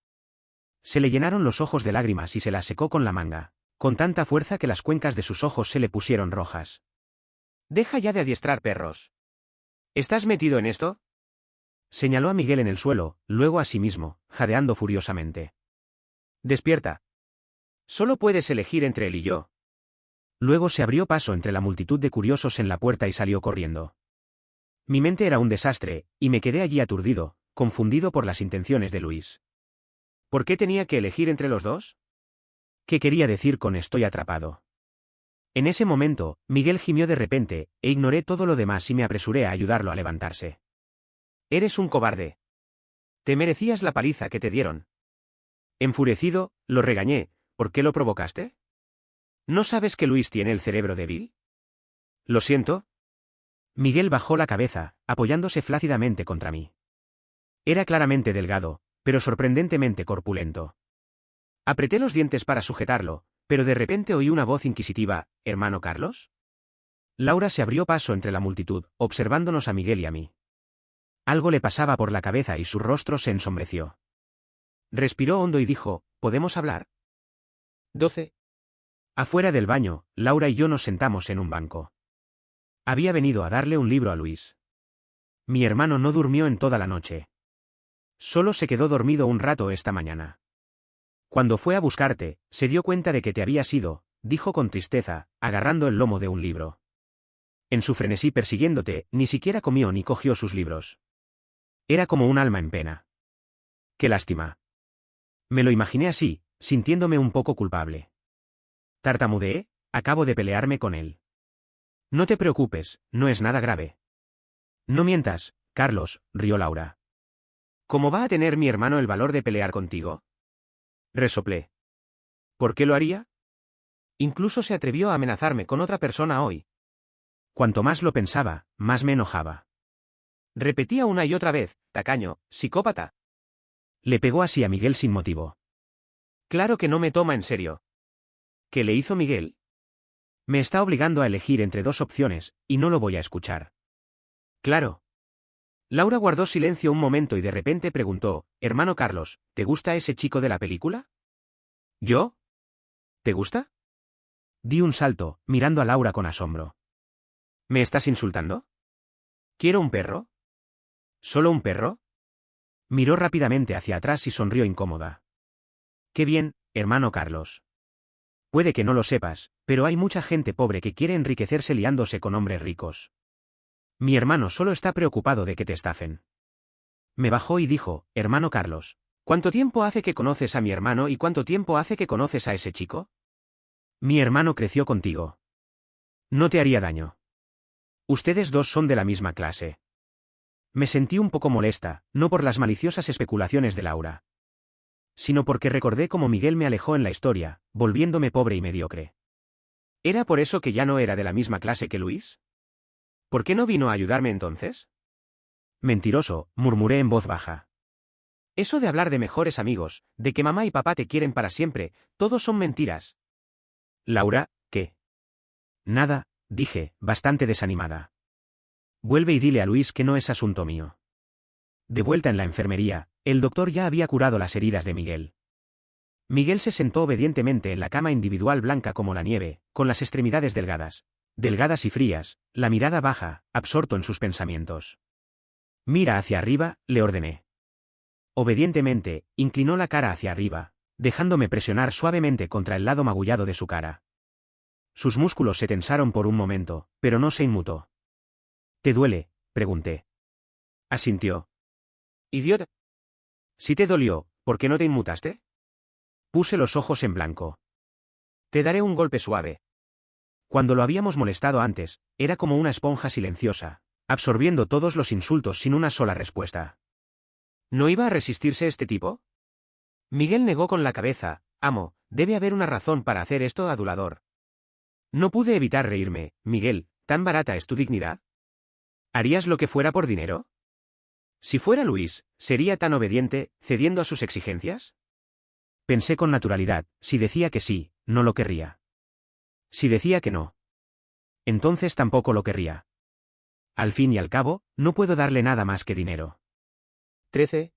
Se le llenaron los ojos de lágrimas y se las secó con la manga, con tanta fuerza que las cuencas de sus ojos se le pusieron rojas. «Deja ya de adiestrar perros. ¿Estás metido en esto?», señaló a Miguel en el suelo, luego a sí mismo, jadeando furiosamente. «Despierta. Solo puedes elegir entre él y yo». Luego se abrió paso entre la multitud de curiosos en la puerta y salió corriendo. Mi mente era un desastre, y me quedé allí aturdido, confundido por las intenciones de Luis. ¿Por qué tenía que elegir entre los dos? ¿Qué quería decir con estoy atrapado? En ese momento, Miguel gimió de repente, e ignoré todo lo demás y me apresuré a ayudarlo a levantarse. «Eres un cobarde. Te merecías la paliza que te dieron». Enfurecido, lo regañé: «¿Por qué lo provocaste? ¿No sabes que Luis tiene el cerebro débil?». «Lo siento». Miguel bajó la cabeza, apoyándose flácidamente contra mí. Era claramente delgado, pero sorprendentemente corpulento. Apreté los dientes para sujetarlo, pero de repente oí una voz inquisitiva: «¿Hermano Carlos?». Laura se abrió paso entre la multitud, observándonos a Miguel y a mí. Algo le pasaba por la cabeza y su rostro se ensombreció. Respiró hondo y dijo: «¿Podemos hablar?». 12. Afuera del baño, Laura y yo nos sentamos en un banco. Había venido a darle un libro a Luis. Mi hermano no durmió en toda la noche. Solo se quedó dormido un rato esta mañana. Cuando fue a buscarte, se dio cuenta de que te habías ido, dijo con tristeza, agarrando el lomo de un libro. En su frenesí persiguiéndote, ni siquiera comió ni cogió sus libros. Era como un alma en pena. Qué lástima. Me lo imaginé así, sintiéndome un poco culpable. Tartamudeé: «Acabo de pelearme con él». «No te preocupes, no es nada grave». «No mientas, Carlos», rió Laura. «¿Cómo va a tener mi hermano el valor de pelear contigo?». Resoplé. «¿Por qué lo haría? Incluso se atrevió a amenazarme con otra persona hoy». Cuanto más lo pensaba, más me enojaba. Repetía una y otra vez: «Tacaño, psicópata». Le pegó así a Miguel sin motivo. Claro que no me toma en serio. ¿Qué le hizo Miguel? Me está obligando a elegir entre dos opciones, y no lo voy a escuchar. Claro. Laura guardó silencio un momento y de repente preguntó: «Hermano Carlos, ¿te gusta ese chico de la película?». «¿Yo? ¿Te gusta?». Di un salto, mirando a Laura con asombro. ¿Me estás insultando? ¿Quiero un perro? ¿Solo un perro?». Miró rápidamente hacia atrás y sonrió incómoda. «Qué bien, hermano Carlos. Puede que no lo sepas, pero hay mucha gente pobre que quiere enriquecerse liándose con hombres ricos. Mi hermano solo está preocupado de que te estafen». Me bajó y dijo: «Hermano Carlos, ¿cuánto tiempo hace que conoces a mi hermano y cuánto tiempo hace que conoces a ese chico?». «Mi hermano creció contigo. No te haría daño. Ustedes dos son de la misma clase». Me sentí un poco molesta, no por las maliciosas especulaciones de Laura, sino porque recordé cómo Miguel me alejó en la historia, volviéndome pobre y mediocre. ¿Era por eso que ya no era de la misma clase que Luis? ¿Por qué no vino a ayudarme entonces? Mentiroso, murmuré en voz baja. Eso de hablar de mejores amigos, de que mamá y papá te quieren para siempre, todos son mentiras. Laura, ¿qué? Nada, dije, bastante desanimada. Vuelve y dile a Luis que no es asunto mío. De vuelta en la enfermería, el doctor ya había curado las heridas de Miguel. Miguel se sentó obedientemente en la cama individual blanca como la nieve, con las extremidades delgadas y frías, la mirada baja, absorto en sus pensamientos. «Mira hacia arriba», le ordené. Obedientemente, inclinó la cara hacia arriba, dejándome presionar suavemente contra el lado magullado de su cara. Sus músculos se tensaron por un momento, pero no se inmutó. «¿Te duele?», pregunté. Asintió. Idiota. Si te dolió, ¿por qué no te inmutaste? Puse los ojos en blanco. Te daré un golpe suave. Cuando lo habíamos molestado antes, era como una esponja silenciosa, absorbiendo todos los insultos sin una sola respuesta. ¿No iba a resistirse este tipo? Miguel negó con la cabeza. Amo, debe haber una razón para hacer esto, adulador. No pude evitar reírme. Miguel, ¿tan barata es tu dignidad? ¿Harías lo que fuera por dinero? Si fuera Luis, ¿sería tan obediente, cediendo a sus exigencias? Pensé con naturalidad. Si decía que sí, no lo querría. Si decía que no, entonces tampoco lo querría. Al fin y al cabo, no puedo darle nada más que dinero. 13.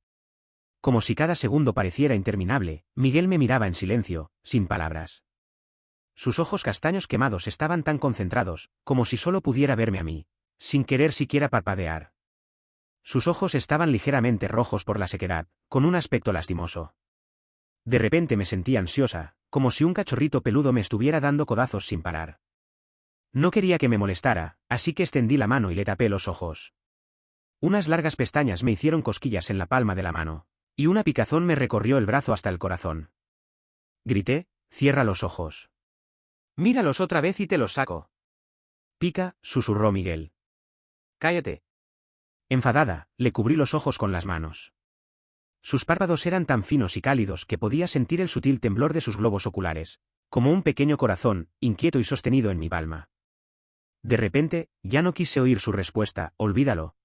Como si cada segundo pareciera interminable, Miguel me miraba en silencio, sin palabras. Sus ojos castaños quemados estaban tan concentrados, como si solo pudiera verme a mí, sin querer siquiera parpadear. Sus ojos estaban ligeramente rojos por la sequedad, con un aspecto lastimoso. De repente me sentí ansiosa, como si un cachorrito peludo me estuviera dando codazos sin parar. No quería que me molestara, así que extendí la mano y le tapé los ojos. Unas largas pestañas me hicieron cosquillas en la palma de la mano, y una picazón me recorrió el brazo hasta el corazón. Grité, cierra los ojos. Míralos otra vez y te los saco. Pica, susurró Miguel. Cállate. Enfadada, le cubrí los ojos con las manos. Sus párpados eran tan finos y cálidos que podía sentir el sutil temblor de sus globos oculares, como un pequeño corazón, inquieto y sostenido en mi palma. De repente, ya no quise oír su respuesta. Olvídalo.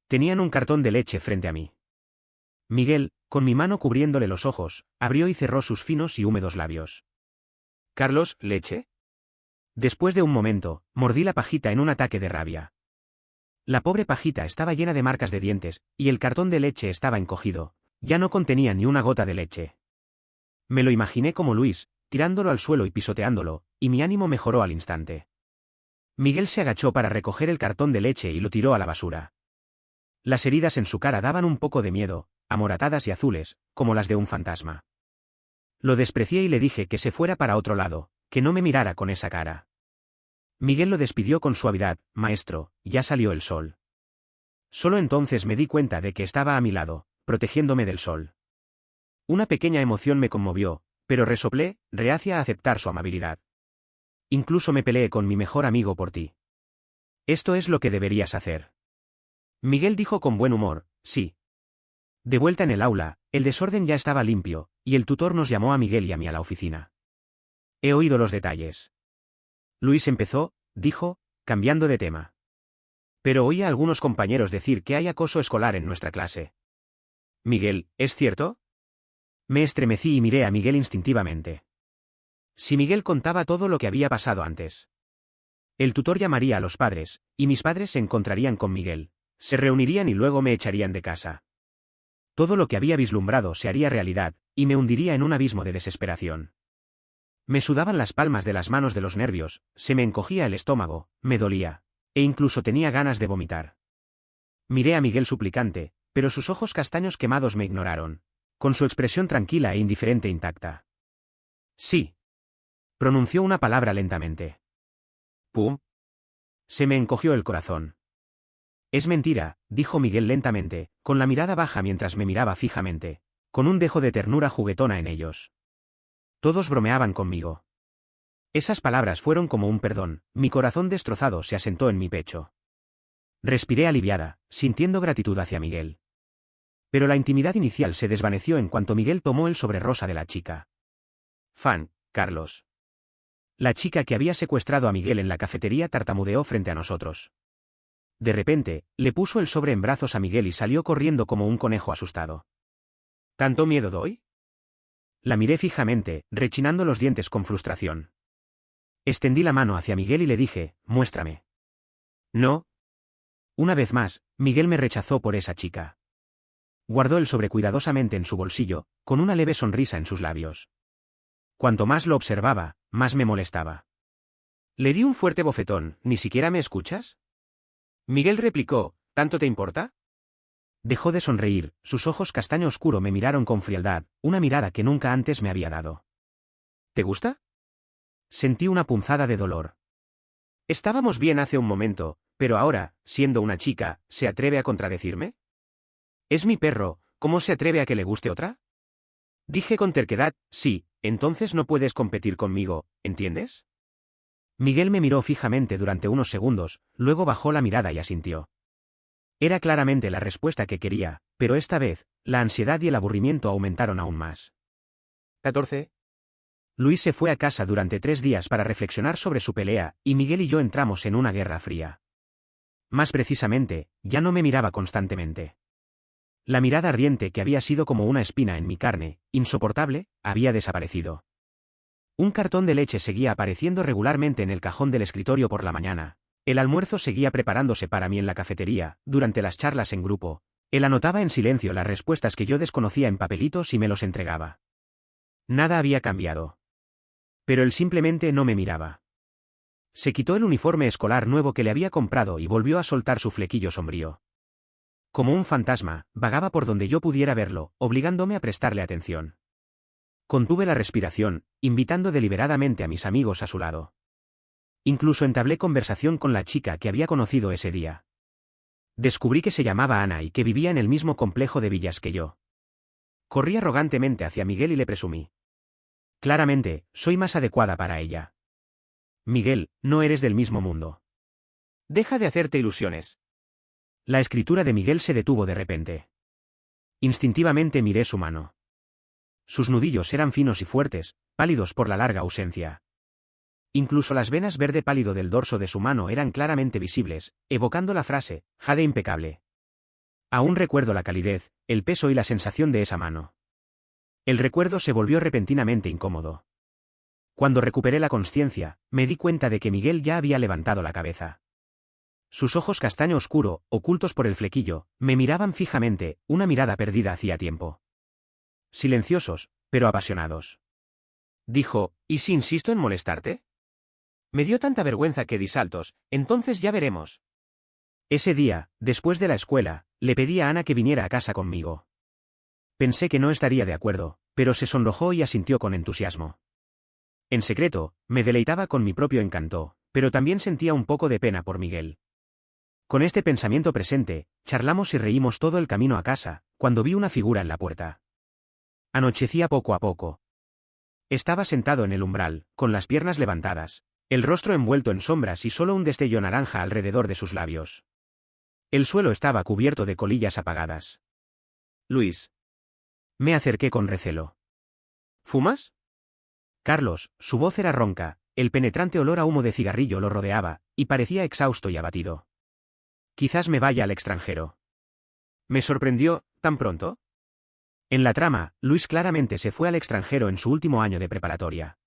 Tenían un cartón de leche frente a mí. Miguel, con mi mano cubriéndole los ojos, abrió y cerró sus finos y húmedos labios. Carlos, ¿leche? Después de un momento, mordí la pajita en un ataque de rabia. La pobre pajita estaba llena de marcas de dientes, y el cartón de leche estaba encogido, ya no contenía ni una gota de leche. Me lo imaginé como Luis, tirándolo al suelo y pisoteándolo, y mi ánimo mejoró al instante. Miguel se agachó para recoger el cartón de leche y lo tiró a la basura. Las heridas en su cara daban un poco de miedo, amoratadas y azules, como las de un fantasma. Lo desprecié y le dije que se fuera para otro lado, que no me mirara con esa cara. Miguel lo despidió con suavidad. Maestro, ya salió el sol. Solo entonces me di cuenta de que estaba a mi lado, protegiéndome del sol. Una pequeña emoción me conmovió, pero resoplé, reacia a aceptar su amabilidad. Incluso me peleé con mi mejor amigo por ti. Esto es lo que deberías hacer. Miguel dijo con buen humor, sí. De vuelta en el aula, el desorden ya estaba limpio, y el tutor nos llamó a Miguel y a mí a la oficina. He oído los detalles. Luis empezó, dijo, cambiando de tema. Pero oí a algunos compañeros decir que hay acoso escolar en nuestra clase. Miguel, ¿es cierto? Me estremecí y miré a Miguel instintivamente. Si Miguel contaba todo lo que había pasado antes. El tutor llamaría a los padres, y mis padres se encontrarían con Miguel, se reunirían y luego me echarían de casa. Todo lo que había vislumbrado se haría realidad, y me hundiría en un abismo de desesperación. Me sudaban las palmas de las manos de los nervios, se me encogía el estómago, me dolía, e incluso tenía ganas de vomitar. Miré a Miguel suplicante, pero sus ojos castaños quemados me ignoraron, con su expresión tranquila e indiferente intacta. Sí. Pronunció una palabra lentamente. Pum. Se me encogió el corazón. Es mentira, dijo Miguel lentamente, con la mirada baja mientras me miraba fijamente, con un dejo de ternura juguetona en ellos. Todos bromeaban conmigo. Esas palabras fueron como un perdón, mi corazón destrozado se asentó en mi pecho. Respiré aliviada, sintiendo gratitud hacia Miguel. Pero la intimidad inicial se desvaneció en cuanto Miguel tomó el sobre rosa de la chica. Fan, Carlos. La chica que había secuestrado a Miguel en la cafetería tartamudeó frente a nosotros. De repente, le puso el sobre en brazos a Miguel y salió corriendo como un conejo asustado. ¿Tanto miedo doy? La miré fijamente, rechinando los dientes con frustración. Extendí la mano hacia Miguel y le dije, muéstrame. No. Una vez más, Miguel me rechazó por esa chica. Guardó el sobre cuidadosamente en su bolsillo, con una leve sonrisa en sus labios. Cuanto más lo observaba, más me molestaba. Le di un fuerte bofetón. ¿Ni siquiera me escuchas? Miguel replicó, ¿tanto te importa? Dejó de sonreír, sus ojos castaño oscuro me miraron con frialdad, una mirada que nunca antes me había dado. ¿Te gusta? Sentí una punzada de dolor. Estábamos bien hace un momento, pero ahora, siendo una chica, ¿se atreve a contradecirme? Es mi perro, ¿cómo se atreve a que le guste otra? Dije con terquedad, sí, entonces no puedes competir conmigo, ¿entiendes? Miguel me miró fijamente durante unos segundos, luego bajó la mirada y asintió. Era claramente la respuesta que quería, pero esta vez, la ansiedad y el aburrimiento aumentaron aún más. 14. Luis se fue a casa durante 3 días para reflexionar sobre su pelea, y Miguel y yo entramos en una guerra fría. Más precisamente, ya no me miraba constantemente. La mirada ardiente que había sido como una espina en mi carne, insoportable, había desaparecido. Un cartón de leche seguía apareciendo regularmente en el cajón del escritorio por la mañana. El almuerzo seguía preparándose para mí en la cafetería, durante las charlas en grupo. Él anotaba en silencio las respuestas que yo desconocía en papelitos y me los entregaba. Nada había cambiado. Pero él simplemente no me miraba. Se quitó el uniforme escolar nuevo que le había comprado y volvió a soltar su flequillo sombrío. Como un fantasma, vagaba por donde yo pudiera verlo, obligándome a prestarle atención. Contuve la respiración, invitando deliberadamente a mis amigos a su lado. Incluso entablé conversación con la chica que había conocido ese día. Descubrí que se llamaba Ana y que vivía en el mismo complejo de villas que yo. Corrí arrogantemente hacia Miguel y le presumí. Claramente, soy más adecuada para ella. Miguel, no eres del mismo mundo. Deja de hacerte ilusiones. La escritura de Miguel se detuvo de repente. Instintivamente miré su mano. Sus nudillos eran finos y fuertes, pálidos por la larga ausencia. Incluso las venas verde pálido del dorso de su mano eran claramente visibles, evocando la frase, jade impecable. Aún recuerdo la calidez, el peso y la sensación de esa mano. El recuerdo se volvió repentinamente incómodo. Cuando recuperé la consciencia, me di cuenta de que Miguel ya había levantado la cabeza. Sus ojos castaño oscuro, ocultos por el flequillo, me miraban fijamente, una mirada perdida hacía tiempo. Silenciosos, pero apasionados. Dijo, ¿y si insisto en molestarte? Me dio tanta vergüenza que di saltos, entonces ya veremos. Ese día, después de la escuela, le pedí a Ana que viniera a casa conmigo. Pensé que no estaría de acuerdo, pero se sonrojó y asintió con entusiasmo. En secreto, me deleitaba con mi propio encanto, pero también sentía un poco de pena por Miguel. Con este pensamiento presente, charlamos y reímos todo el camino a casa, cuando vi una figura en la puerta. Anochecía poco a poco. Estaba sentado en el umbral, con las piernas levantadas, el rostro envuelto en sombras y solo un destello naranja alrededor de sus labios. El suelo estaba cubierto de colillas apagadas. Luis. Me acerqué con recelo. ¿Fumas? Carlos, su voz era ronca, el penetrante olor a humo de cigarrillo lo rodeaba, y parecía exhausto y abatido. Quizás me vaya al extranjero. Me sorprendió, ¿tan pronto? En la trama, Luis claramente se fue al extranjero en su último año de preparatoria.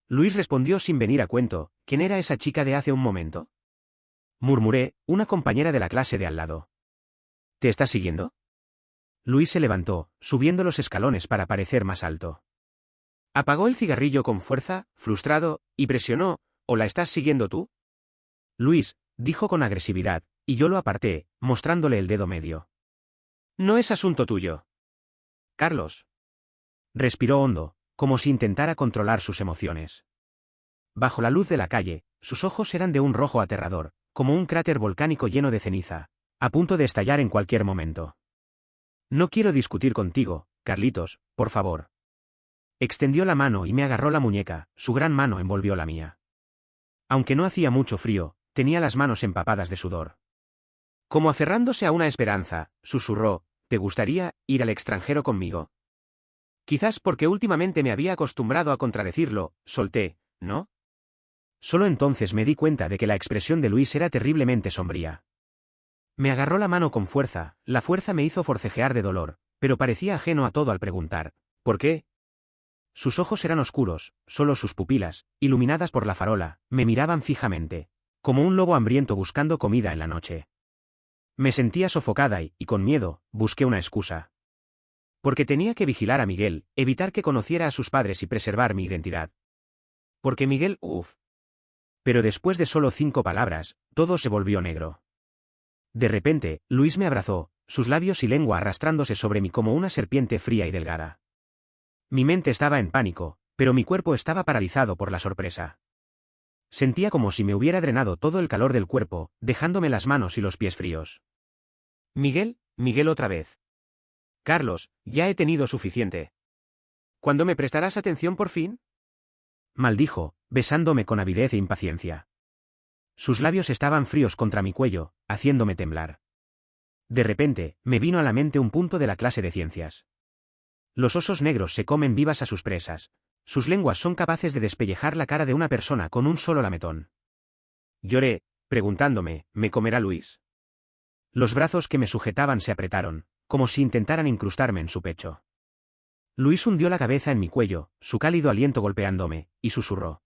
Luis respondió sin venir a cuento, ¿quién era esa chica de hace un momento? Murmuré, una compañera de la clase de al lado. ¿Te estás siguiendo? Luis se levantó, subiendo los escalones para parecer más alto. Apagó el cigarrillo con fuerza, frustrado, y presionó, ¿o la estás siguiendo tú? Luis, dijo con agresividad, y yo lo aparté, mostrándole el dedo medio. No es asunto tuyo. Carlos. Respiró hondo, como si intentara controlar sus emociones. Bajo la luz de la calle, sus ojos eran de un rojo aterrador, como un cráter volcánico lleno de ceniza, a punto de estallar en cualquier momento. No quiero discutir contigo, Carlitos, por favor. Extendió la mano y me agarró la muñeca, su gran mano envolvió la mía. Aunque no hacía mucho frío, tenía las manos empapadas de sudor. Como aferrándose a una esperanza, susurró, ¿te gustaría ir al extranjero conmigo? Quizás porque últimamente me había acostumbrado a contradecirlo, solté, ¿no? Solo entonces me di cuenta de que la expresión de Luis era terriblemente sombría. Me agarró la mano con fuerza, la fuerza me hizo forcejear de dolor, pero parecía ajeno a todo al preguntar, ¿por qué? Sus ojos eran oscuros, solo sus pupilas, iluminadas por la farola, me miraban fijamente, como un lobo hambriento buscando comida en la noche. Me sentía sofocada y, con miedo, busqué una excusa. Porque tenía que vigilar a Miguel, evitar que conociera a sus padres y preservar mi identidad. Porque Miguel, Pero después de solo 5 palabras, todo se volvió negro. De repente, Luis me abrazó, sus labios y lengua arrastrándose sobre mí como una serpiente fría y delgada. Mi mente estaba en pánico, pero mi cuerpo estaba paralizado por la sorpresa. Sentía como si me hubiera drenado todo el calor del cuerpo, dejándome las manos y los pies fríos. Miguel, Miguel otra vez. Carlos, ya he tenido suficiente. ¿Cuándo me prestarás atención por fin? Maldijo, besándome con avidez e impaciencia. Sus labios estaban fríos contra mi cuello, haciéndome temblar. De repente, me vino a la mente un punto de la clase de ciencias. Los osos negros se comen vivas a sus presas. Sus lenguas son capaces de despellejar la cara de una persona con un solo lametón. Lloré, preguntándome, ¿me comerá Luis? Los brazos que me sujetaban se apretaron, como si intentaran incrustarme en su pecho. Luis hundió la cabeza en mi cuello, su cálido aliento golpeándome, y susurró.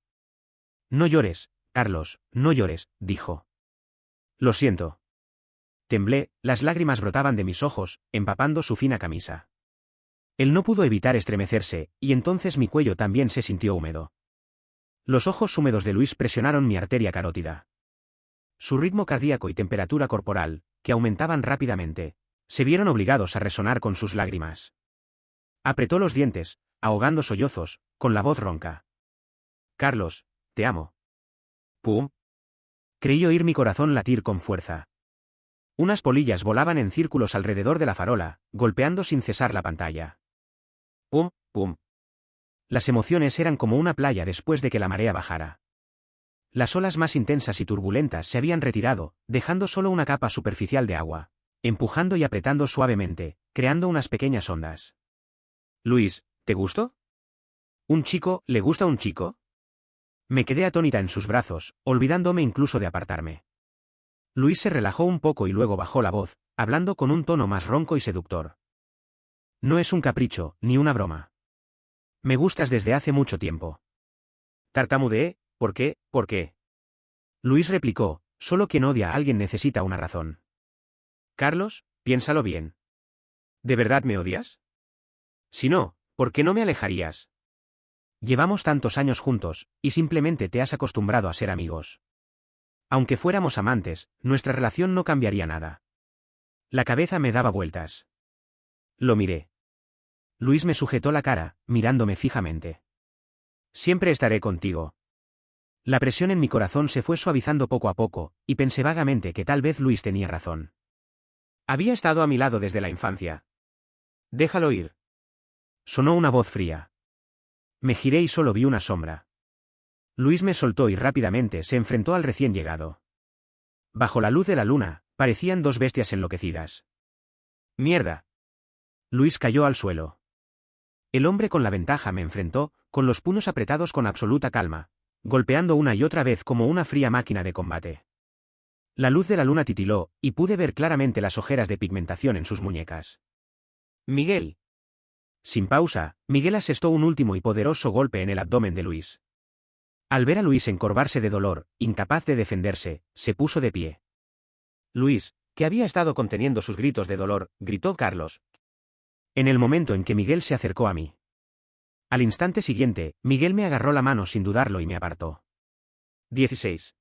No llores, Carlos, no llores, dijo. Lo siento. Temblé, las lágrimas brotaban de mis ojos, empapando su fina camisa. Él no pudo evitar estremecerse, y entonces mi cuello también se sintió húmedo. Los ojos húmedos de Luis presionaron mi arteria carótida. Su ritmo cardíaco y temperatura corporal, que aumentaban rápidamente, se vieron obligados a resonar con sus lágrimas. Apretó los dientes, ahogando sollozos, con la voz ronca. Carlos, te amo. ¡Pum! Creí oír mi corazón latir con fuerza. Unas polillas volaban en círculos alrededor de la farola, golpeando sin cesar la pantalla. ¡Pum! ¡Pum! Las emociones eran como una playa después de que la marea bajara. Las olas más intensas y turbulentas se habían retirado, dejando solo una capa superficial de agua, empujando y apretando suavemente, creando unas pequeñas ondas. Luis, ¿te gustó? ¿Un chico le gusta a un chico? Me quedé atónita en sus brazos, olvidándome incluso de apartarme. Luis se relajó un poco y luego bajó la voz, hablando con un tono más ronco y seductor. No es un capricho, ni una broma. Me gustas desde hace mucho tiempo. Tartamudeé, ¿por qué? ¿Por qué? Luis replicó, solo quien odia a alguien necesita una razón. Carlos, piénsalo bien. ¿De verdad me odias? Si no, ¿por qué no me alejarías? Llevamos tantos años juntos, y simplemente te has acostumbrado a ser amigos. Aunque fuéramos amantes, nuestra relación no cambiaría nada. La cabeza me daba vueltas. Lo miré. Luis me sujetó la cara, mirándome fijamente. Siempre estaré contigo. La presión en mi corazón se fue suavizando poco a poco, y pensé vagamente que tal vez Luis tenía razón. Había estado a mi lado desde la infancia. Déjalo ir. Sonó una voz fría. Me giré y solo vi una sombra. Luis me soltó y rápidamente se enfrentó al recién llegado. Bajo la luz de la luna, parecían dos bestias enloquecidas. ¡Mierda! Luis cayó al suelo. El hombre con la ventaja me enfrentó, con los puños apretados con absoluta calma, golpeando una y otra vez como una fría máquina de combate. La luz de la luna titiló, y pude ver claramente las ojeras de pigmentación en sus muñecas. Miguel. Sin pausa, Miguel asestó un último y poderoso golpe en el abdomen de Luis. Al ver a Luis encorvarse de dolor, incapaz de defenderse, se puso de pie. Luis, que había estado conteniendo sus gritos de dolor, gritó Carlos. En el momento en que Miguel se acercó a mí. Al instante siguiente, Miguel me agarró la mano sin dudarlo y me apartó. 16.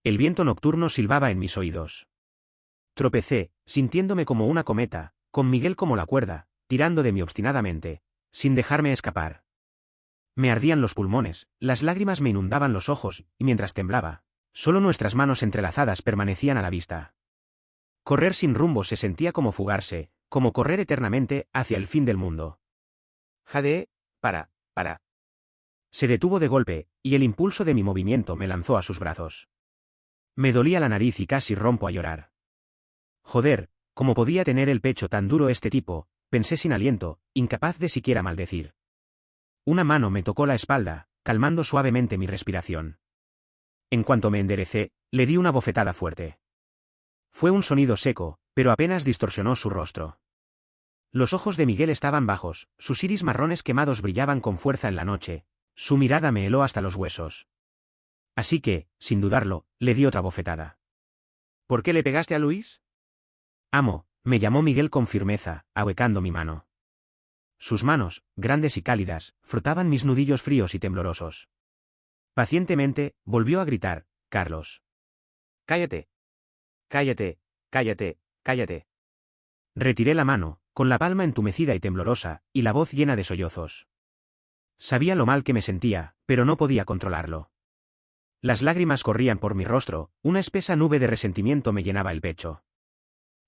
El viento nocturno silbaba en mis oídos. Tropecé, sintiéndome como una cometa, con Miguel como la cuerda, tirando de mí obstinadamente, sin dejarme escapar. Me ardían los pulmones, las lágrimas me inundaban los ojos, y mientras temblaba, solo nuestras manos entrelazadas permanecían a la vista. Correr sin rumbo se sentía como fugarse, como correr eternamente hacia el fin del mundo. Jadeé, para. Se detuvo de golpe, y el impulso de mi movimiento me lanzó a sus brazos. Me dolía la nariz y casi rompo a llorar. Joder, ¿cómo podía tener el pecho tan duro este tipo? Pensé sin aliento, incapaz de siquiera maldecir. Una mano me tocó la espalda, calmando suavemente mi respiración. En cuanto me enderecé, le di una bofetada fuerte. Fue un sonido seco, pero apenas distorsionó su rostro. Los ojos de Miguel estaban bajos, sus iris marrones quemados brillaban con fuerza en la noche, su mirada me heló hasta los huesos. Así que, sin dudarlo, le di otra bofetada. ¿Por qué le pegaste a Luis? Amo, me llamó Miguel con firmeza, ahuecando mi mano. Sus manos, grandes y cálidas, frotaban mis nudillos fríos y temblorosos. Pacientemente, volvió a gritar, Carlos. Cállate. Cállate, cállate, cállate. Retiré la mano, con la palma entumecida y temblorosa, y la voz llena de sollozos. Sabía lo mal que me sentía, pero no podía controlarlo. Las lágrimas corrían por mi rostro, una espesa nube de resentimiento me llenaba el pecho.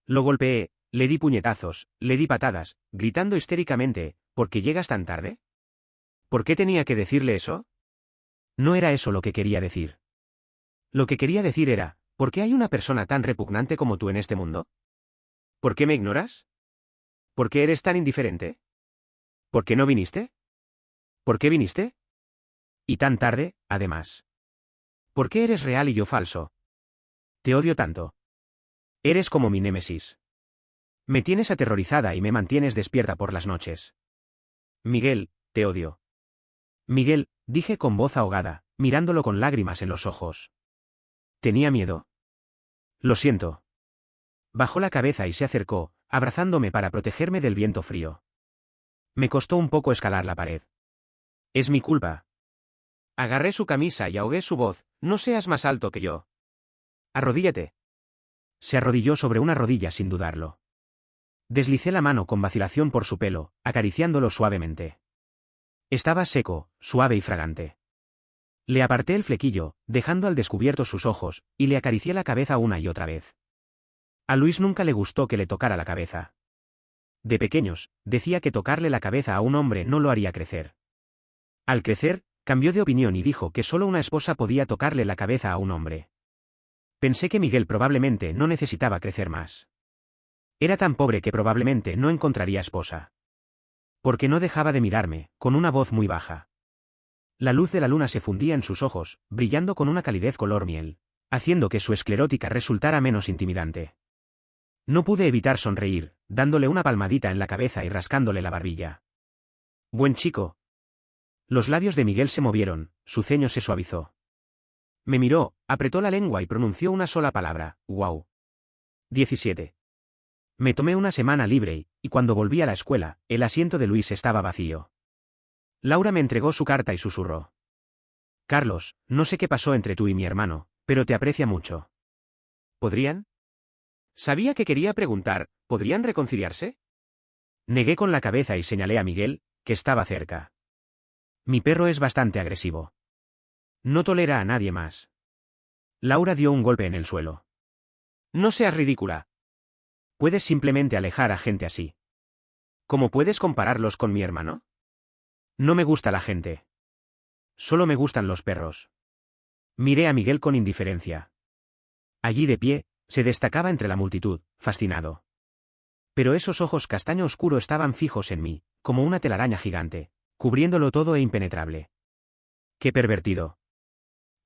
Lo golpeé, Le di puñetazos, le di patadas, gritando histéricamente, ¿por qué llegas tan tarde? ¿Por qué tenía que decirle eso? No era eso lo que quería decir. Lo que quería decir era, ¿por qué hay una persona tan repugnante como tú en este mundo? ¿Por qué me ignoras? ¿Por qué eres tan indiferente? ¿Por qué no viniste? ¿Por qué viniste? Y tan tarde, además. ¿Por qué eres real y yo falso? Te odio tanto. Eres como mi némesis. Me tienes aterrorizada y me mantienes despierta por las noches. Miguel, te odio. Miguel, dije con voz ahogada, mirándolo con lágrimas en los ojos. Tenía miedo. Lo siento. Bajó la cabeza y se acercó, abrazándome para protegerme del viento frío. Me costó un poco escalar la pared. Es mi culpa. Agarré su camisa y ahogué su voz, no seas más alto que yo. Arrodíllate. Se arrodilló sobre una rodilla sin dudarlo. Deslicé la mano con vacilación por su pelo, acariciándolo suavemente. Estaba seco, suave y fragante. Le aparté el flequillo, dejando al descubierto sus ojos, y le acaricié la cabeza una y otra vez. A Luis nunca le gustó que le tocara la cabeza. De pequeños, decía que tocarle la cabeza a un hombre no lo haría crecer. Al crecer, cambió de opinión y dijo que solo una esposa podía tocarle la cabeza a un hombre. Pensé que Miguel probablemente no necesitaba crecer más. Era tan pobre que probablemente no encontraría esposa. Porque no dejaba de mirarme, con una voz muy baja. La luz de la luna se fundía en sus ojos, brillando con una calidez color miel, haciendo que su esclerótica resultara menos intimidante. No pude evitar sonreír, dándole una palmadita en la cabeza y rascándole la barbilla. Buen chico. Los labios de Miguel se movieron, su ceño se suavizó. Me miró, apretó la lengua y pronunció una sola palabra, wow. 17. Me tomé una semana libre y cuando volví a la escuela, el asiento de Luis estaba vacío. Laura me entregó su carta y susurró. Carlos, no sé qué pasó entre tú y mi hermano, pero te aprecia mucho. ¿Podrían? Sabía que quería preguntar, ¿podrían reconciliarse? Negué con la cabeza y señalé a Miguel, que estaba cerca. Mi perro es bastante agresivo. No tolera a nadie más. Laura dio un golpe en el suelo. No seas ridícula. Puedes simplemente alejar a gente así. ¿Cómo puedes compararlos con mi hermano? No me gusta la gente. Solo me gustan los perros. Miré a Miguel con indiferencia. Allí de pie, se destacaba entre la multitud, fascinado. Pero esos ojos castaño oscuro estaban fijos en mí, como una telaraña gigante, cubriéndolo todo e impenetrable. ¡Qué pervertido!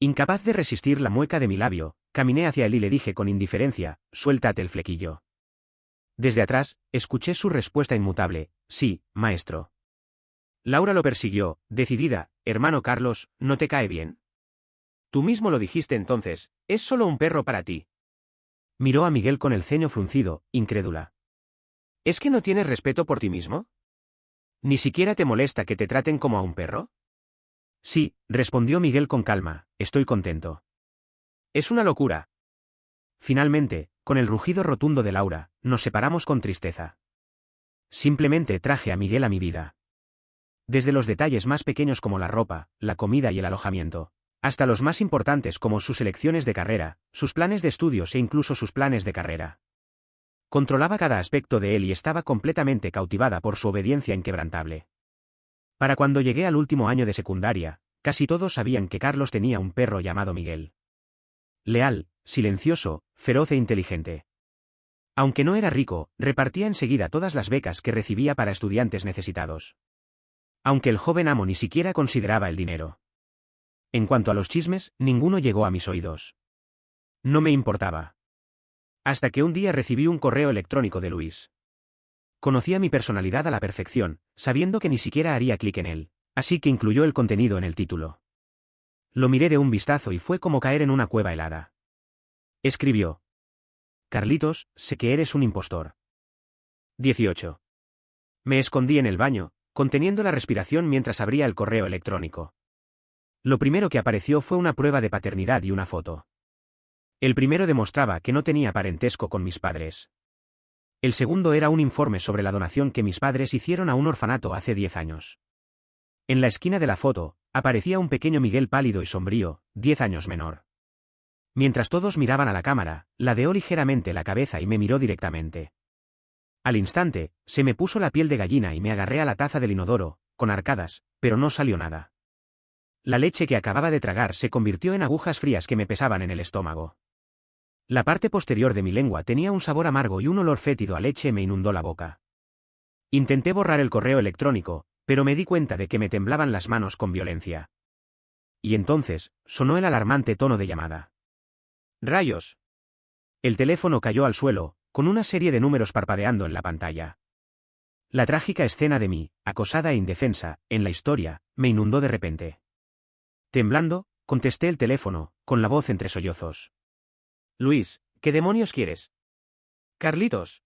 Incapaz de resistir la mueca de mi labio, caminé hacia él y le dije con indiferencia, suéltate el flequillo. Desde atrás, escuché su respuesta inmutable, sí, maestro. Laura lo persiguió, decidida, hermano Carlos, ¿no te cae bien? Tú mismo lo dijiste entonces, es solo un perro para ti. Miró a Miguel con el ceño fruncido, incrédula. ¿Es que no tienes respeto por ti mismo? ¿Ni siquiera te molesta que te traten como a un perro? Sí, respondió Miguel con calma, estoy contento. Es una locura. Finalmente, con el rugido rotundo de Laura, nos separamos con tristeza. Simplemente traje a Miguel a mi vida. Desde los detalles más pequeños como la ropa, la comida y el alojamiento, hasta los más importantes como sus elecciones de carrera, sus planes de estudios e incluso sus planes de carrera. Controlaba cada aspecto de él y estaba completamente cautivada por su obediencia inquebrantable. Para cuando llegué al último año de secundaria, casi todos sabían que Carlos tenía un perro llamado Miguel. Leal, silencioso, feroz e inteligente. Aunque no era rico, repartía enseguida todas las becas que recibía para estudiantes necesitados. Aunque el joven amo ni siquiera consideraba el dinero. En cuanto a los chismes, ninguno llegó a mis oídos. No me importaba. Hasta que un día recibí un correo electrónico de Luis. Conocía mi personalidad a la perfección, sabiendo que ni siquiera haría clic en él, así que incluyó el contenido en el título. Lo miré de un vistazo y fue como caer en una cueva helada. Escribió. Carlitos, sé que eres un impostor. 18. Me escondí en el baño, conteniendo la respiración mientras abría el correo electrónico. Lo primero que apareció fue una prueba de paternidad y una foto. El primero demostraba que no tenía parentesco con mis padres. El segundo era un informe sobre la donación que mis padres hicieron a un orfanato hace 10 años. En la esquina de la foto, aparecía un pequeño Miguel pálido y sombrío, 10 años menor. Mientras todos miraban a la cámara, ladeó ligeramente la cabeza y me miró directamente. Al instante, se me puso la piel de gallina y me agarré a la taza del inodoro, con arcadas, pero no salió nada. La leche que acababa de tragar se convirtió en agujas frías que me pesaban en el estómago. La parte posterior de mi lengua tenía un sabor amargo y un olor fétido a leche me inundó la boca. Intenté borrar el correo electrónico, pero me di cuenta de que me temblaban las manos con violencia. Y entonces, sonó el alarmante tono de llamada. ¡Rayos! El teléfono cayó al suelo, con una serie de números parpadeando en la pantalla. La trágica escena de mí, acosada e indefensa, en la historia, me inundó de repente. Temblando, contesté el teléfono, con la voz entre sollozos. Luis, ¿qué demonios quieres? Carlitos.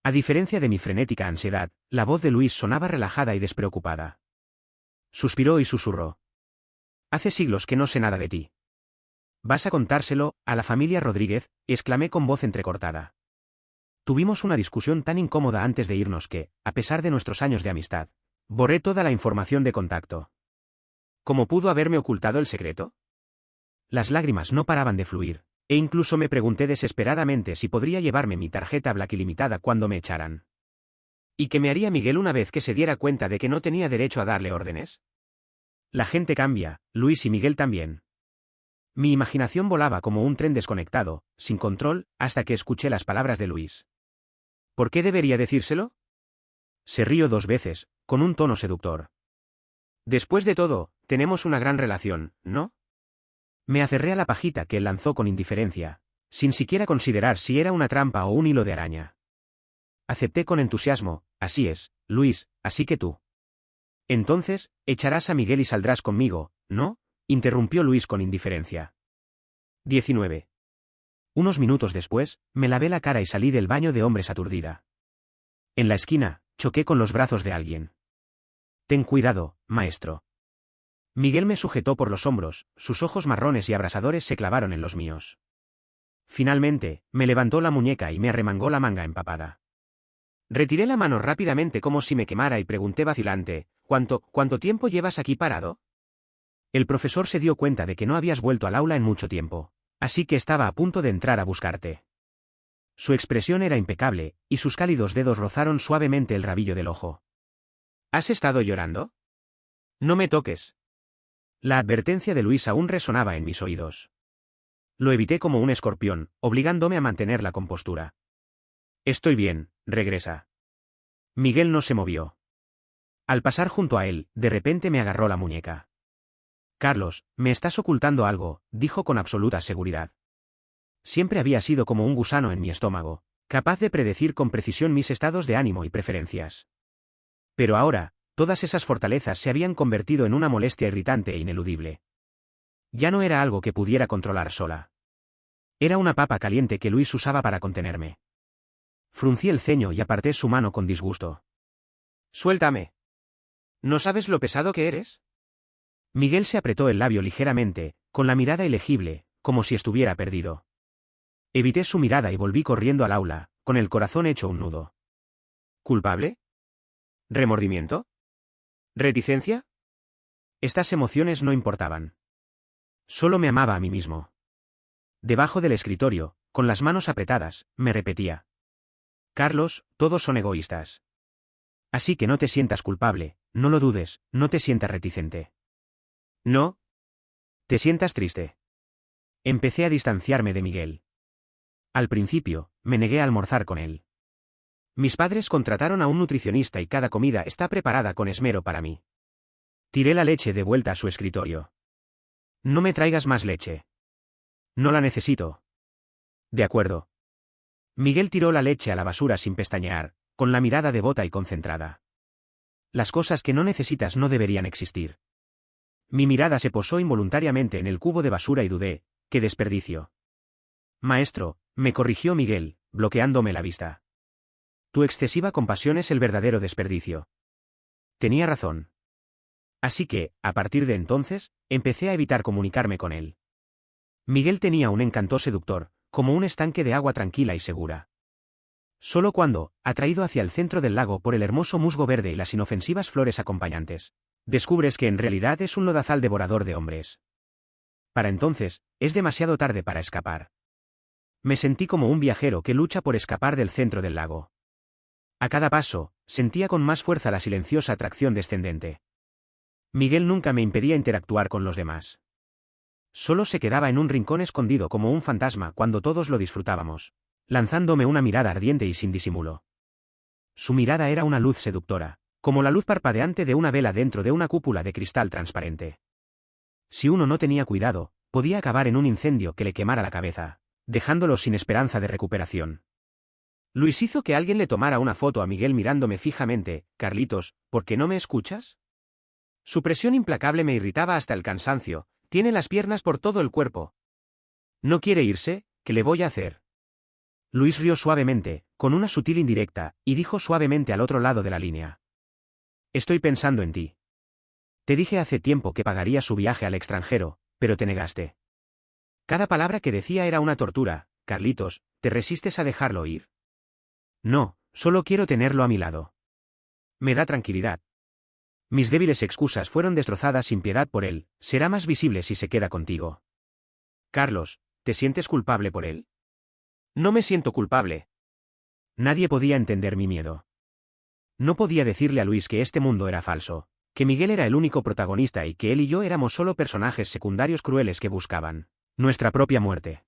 A diferencia de mi frenética ansiedad, la voz de Luis sonaba relajada y despreocupada. Suspiró y susurró. Hace siglos que no sé nada de ti. ¿Vas a contárselo a la familia Rodríguez?, exclamé con voz entrecortada. Tuvimos una discusión tan incómoda antes de irnos que, a pesar de nuestros años de amistad, borré toda la información de contacto. ¿Cómo pudo haberme ocultado el secreto? Las lágrimas no paraban de fluir, e incluso me pregunté desesperadamente si podría llevarme mi tarjeta Black ilimitada cuando me echaran. ¿Y qué me haría Miguel una vez que se diera cuenta de que no tenía derecho a darle órdenes? La gente cambia, Luis y Miguel también. Mi imaginación volaba como un tren desconectado, sin control, hasta que escuché las palabras de Luis. ¿Por qué debería decírselo? Se rió 2 veces, con un tono seductor. Después de todo, tenemos una gran relación, ¿no? Me aferré a la pajita que él lanzó con indiferencia, sin siquiera considerar si era una trampa o un hilo de araña. Acepté con entusiasmo, así es, Luis, así que tú. Entonces, echarás a Miguel y saldrás conmigo, ¿no? Interrumpió Luis con indiferencia. 19. Unos minutos después, me lavé la cara y salí del baño de hombres aturdida. En la esquina, choqué con los brazos de alguien. Ten cuidado, maestro. Miguel me sujetó por los hombros, sus ojos marrones y abrasadores se clavaron en los míos. Finalmente, me levantó la muñeca y me arremangó la manga empapada. Retiré la mano rápidamente como si me quemara y pregunté vacilante, ¿Cuánto tiempo llevas aquí parado? El profesor se dio cuenta de que no habías vuelto al aula en mucho tiempo, así que estaba a punto de entrar a buscarte. Su expresión era impecable, y sus cálidos dedos rozaron suavemente el rabillo del ojo. ¿Has estado llorando? No me toques. La advertencia de Luis aún resonaba en mis oídos. Lo evité como un escorpión, obligándome a mantener la compostura. Estoy bien, regresa. Miguel no se movió. Al pasar junto a él, de repente me agarró la muñeca. Carlos, me estás ocultando algo, dijo con absoluta seguridad. Siempre había sido como un gusano en mi estómago, capaz de predecir con precisión mis estados de ánimo y preferencias. Pero ahora, todas esas fortalezas se habían convertido en una molestia irritante e ineludible. Ya no era algo que pudiera controlar sola. Era una papa caliente que Luis usaba para contenerme. Fruncí el ceño y aparté su mano con disgusto. Suéltame. ¿No sabes lo pesado que eres? Miguel se apretó el labio ligeramente, con la mirada ilegible, como si estuviera perdido. Evité su mirada y volví corriendo al aula, con el corazón hecho un nudo. ¿Culpable? ¿Remordimiento? ¿Reticencia? Estas emociones no importaban. Solo me amaba a mí mismo. Debajo del escritorio, con las manos apretadas, me repetía. Carlos, todos son egoístas. Así que no te sientas culpable, no lo dudes, no te sientas reticente. No. Te sientas triste. Empecé a distanciarme de Miguel. Al principio, me negué a almorzar con él. Mis padres contrataron a un nutricionista y cada comida está preparada con esmero para mí. Tiré la leche de vuelta a su escritorio. No me traigas más leche. No la necesito. De acuerdo. Miguel tiró la leche a la basura sin pestañear, con la mirada devota y concentrada. Las cosas que no necesitas no deberían existir. Mi mirada se posó involuntariamente en el cubo de basura y dudé, ¡qué desperdicio! Maestro, me corrigió Miguel, bloqueándome la vista. Tu excesiva compasión es el verdadero desperdicio. Tenía razón. Así que, a partir de entonces, empecé a evitar comunicarme con él. Miguel tenía un encanto seductor, como un estanque de agua tranquila y segura. Solo cuando, atraído hacia el centro del lago por el hermoso musgo verde y las inofensivas flores acompañantes, descubres que en realidad es un lodazal devorador de hombres. Para entonces, es demasiado tarde para escapar. Me sentí como un viajero que lucha por escapar del centro del lago. A cada paso, sentía con más fuerza la silenciosa atracción descendente. Miguel nunca me impedía interactuar con los demás. Solo se quedaba en un rincón escondido como un fantasma cuando todos lo disfrutábamos, lanzándome una mirada ardiente y sin disimulo. Su mirada era una luz seductora, como la luz parpadeante de una vela dentro de una cúpula de cristal transparente. Si uno no tenía cuidado, podía acabar en un incendio que le quemara la cabeza, dejándolo sin esperanza de recuperación. Luis hizo que alguien le tomara una foto a Miguel mirándome fijamente. «Carlitos, ¿por qué no me escuchas?» Su presión implacable me irritaba hasta el cansancio. Tiene las piernas por todo el cuerpo. ¿No quiere irse? ¿Qué le voy a hacer? Luis rió suavemente, con una sutil indirecta, y dijo suavemente al otro lado de la línea. Estoy pensando en ti. Te dije hace tiempo que pagaría su viaje al extranjero, pero te negaste. Cada palabra que decía era una tortura. Carlitos, ¿te resistes a dejarlo ir? No, solo quiero tenerlo a mi lado. Me da tranquilidad. Mis débiles excusas fueron destrozadas sin piedad por él. Será más visible si se queda contigo. Carlos, ¿te sientes culpable por él? No me siento culpable. Nadie podía entender mi miedo. No podía decirle a Luis que este mundo era falso, que Miguel era el único protagonista y que él y yo éramos solo personajes secundarios crueles que buscaban nuestra propia muerte.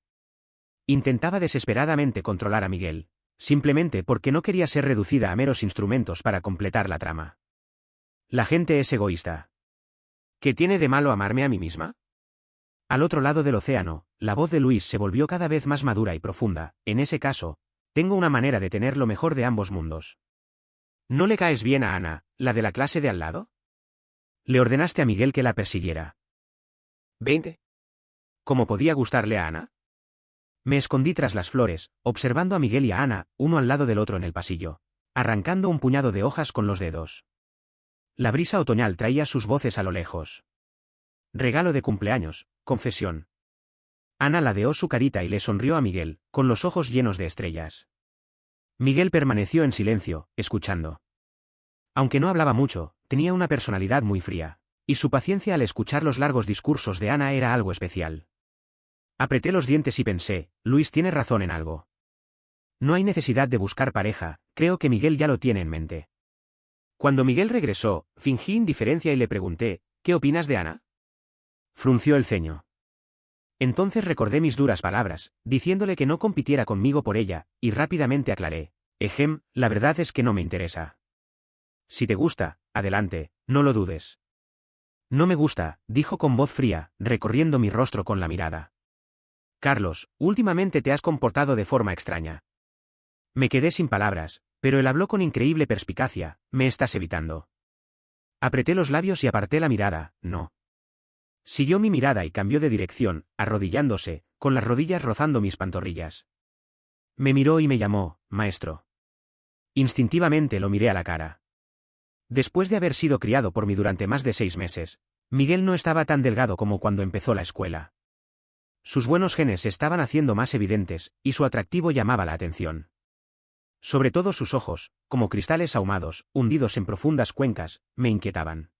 Intentaba desesperadamente controlar a Miguel, simplemente porque no quería ser reducida a meros instrumentos para completar la trama. La gente es egoísta. ¿Qué tiene de malo amarme a mí misma? Al otro lado del océano, la voz de Luis se volvió cada vez más madura y profunda. En ese caso, tengo una manera de tener lo mejor de ambos mundos. ¿No le caes bien a Ana, la de la clase de al lado? Le ordenaste a Miguel que la persiguiera. 20. ¿Cómo podía gustarle a Ana? Me escondí tras las flores, observando a Miguel y a Ana, uno al lado del otro en el pasillo, arrancando un puñado de hojas con los dedos. La brisa otoñal traía sus voces a lo lejos. Regalo de cumpleaños, confesión. Ana ladeó su carita y le sonrió a Miguel, con los ojos llenos de estrellas. Miguel permaneció en silencio, escuchando. Aunque no hablaba mucho, tenía una personalidad muy fría, y su paciencia al escuchar los largos discursos de Ana era algo especial. Apreté los dientes y pensé, Luis tiene razón en algo. No hay necesidad de buscar pareja, creo que Miguel ya lo tiene en mente. Cuando Miguel regresó, fingí indiferencia y le pregunté, ¿qué opinas de Ana? Frunció el ceño. Entonces recordé mis duras palabras, diciéndole que no compitiera conmigo por ella, y rápidamente aclaré, la verdad es que no me interesa. Si te gusta, adelante, no lo dudes. No me gusta, dijo con voz fría, recorriendo mi rostro con la mirada. Carlos, últimamente te has comportado de forma extraña. Me quedé sin palabras, pero él habló con increíble perspicacia, me estás evitando. Apreté los labios y aparté la mirada, no. Siguió mi mirada y cambió de dirección, arrodillándose, con las rodillas rozando mis pantorrillas. Me miró y me llamó, maestro. Instintivamente lo miré a la cara. Después de haber sido criado por mí durante más de 6 meses, Miguel no estaba tan delgado como cuando empezó la escuela. Sus buenos genes se estaban haciendo más evidentes, y su atractivo llamaba la atención. Sobre todo sus ojos, como cristales ahumados, hundidos en profundas cuencas, me inquietaban.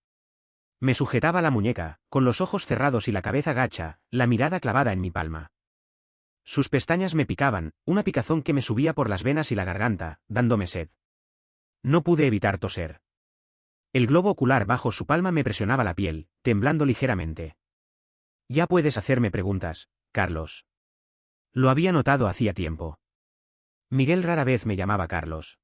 Me sujetaba la muñeca, con los ojos cerrados y la cabeza gacha, la mirada clavada en mi palma. Sus pestañas me picaban, una picazón que me subía por las venas y la garganta, dándome sed. No pude evitar toser. El globo ocular bajo su palma me presionaba la piel, temblando ligeramente. Ya puedes hacerme preguntas, Carlos. Lo había notado hacía tiempo. Miguel rara vez me llamaba Carlos.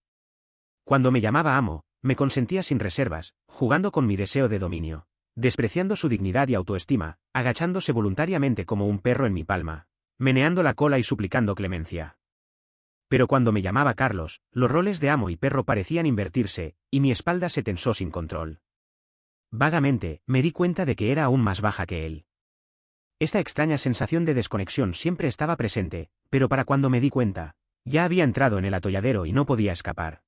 Cuando me llamaba amo, me consentía sin reservas, jugando con mi deseo de dominio, despreciando su dignidad y autoestima, agachándose voluntariamente como un perro en mi palma, meneando la cola y suplicando clemencia. Pero cuando me llamaba Carlos, los roles de amo y perro parecían invertirse, y mi espalda se tensó sin control. Vagamente, me di cuenta de que era aún más baja que él. Esta extraña sensación de desconexión siempre estaba presente, pero para cuando me di cuenta, ya había entrado en el atolladero y no podía escapar.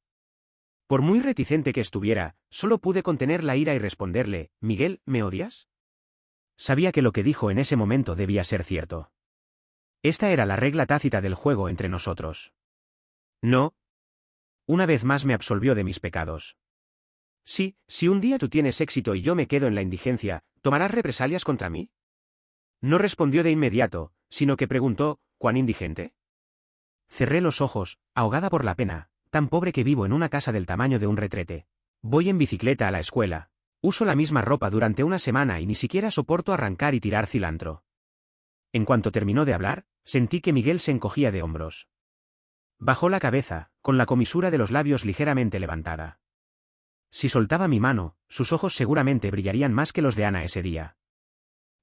Por muy reticente que estuviera, solo pude contener la ira y responderle, Miguel, ¿me odias? Sabía que lo que dijo en ese momento debía ser cierto. Esta era la regla tácita del juego entre nosotros. No. Una vez más me absolvió de mis pecados. Sí, si un día tú tienes éxito y yo me quedo en la indigencia, ¿tomarás represalias contra mí? No respondió de inmediato, sino que preguntó, ¿cuán indigente? Cerré los ojos, ahogada por la pena, tan pobre que vivo en una casa del tamaño de un retrete. Voy en bicicleta a la escuela. Uso la misma ropa durante una semana y ni siquiera soporto arrancar y tirar cilantro. En cuanto terminó de hablar, sentí que Miguel se encogía de hombros. Bajó la cabeza, con la comisura de los labios ligeramente levantada. Si soltaba mi mano, sus ojos seguramente brillarían más que los de Ana ese día.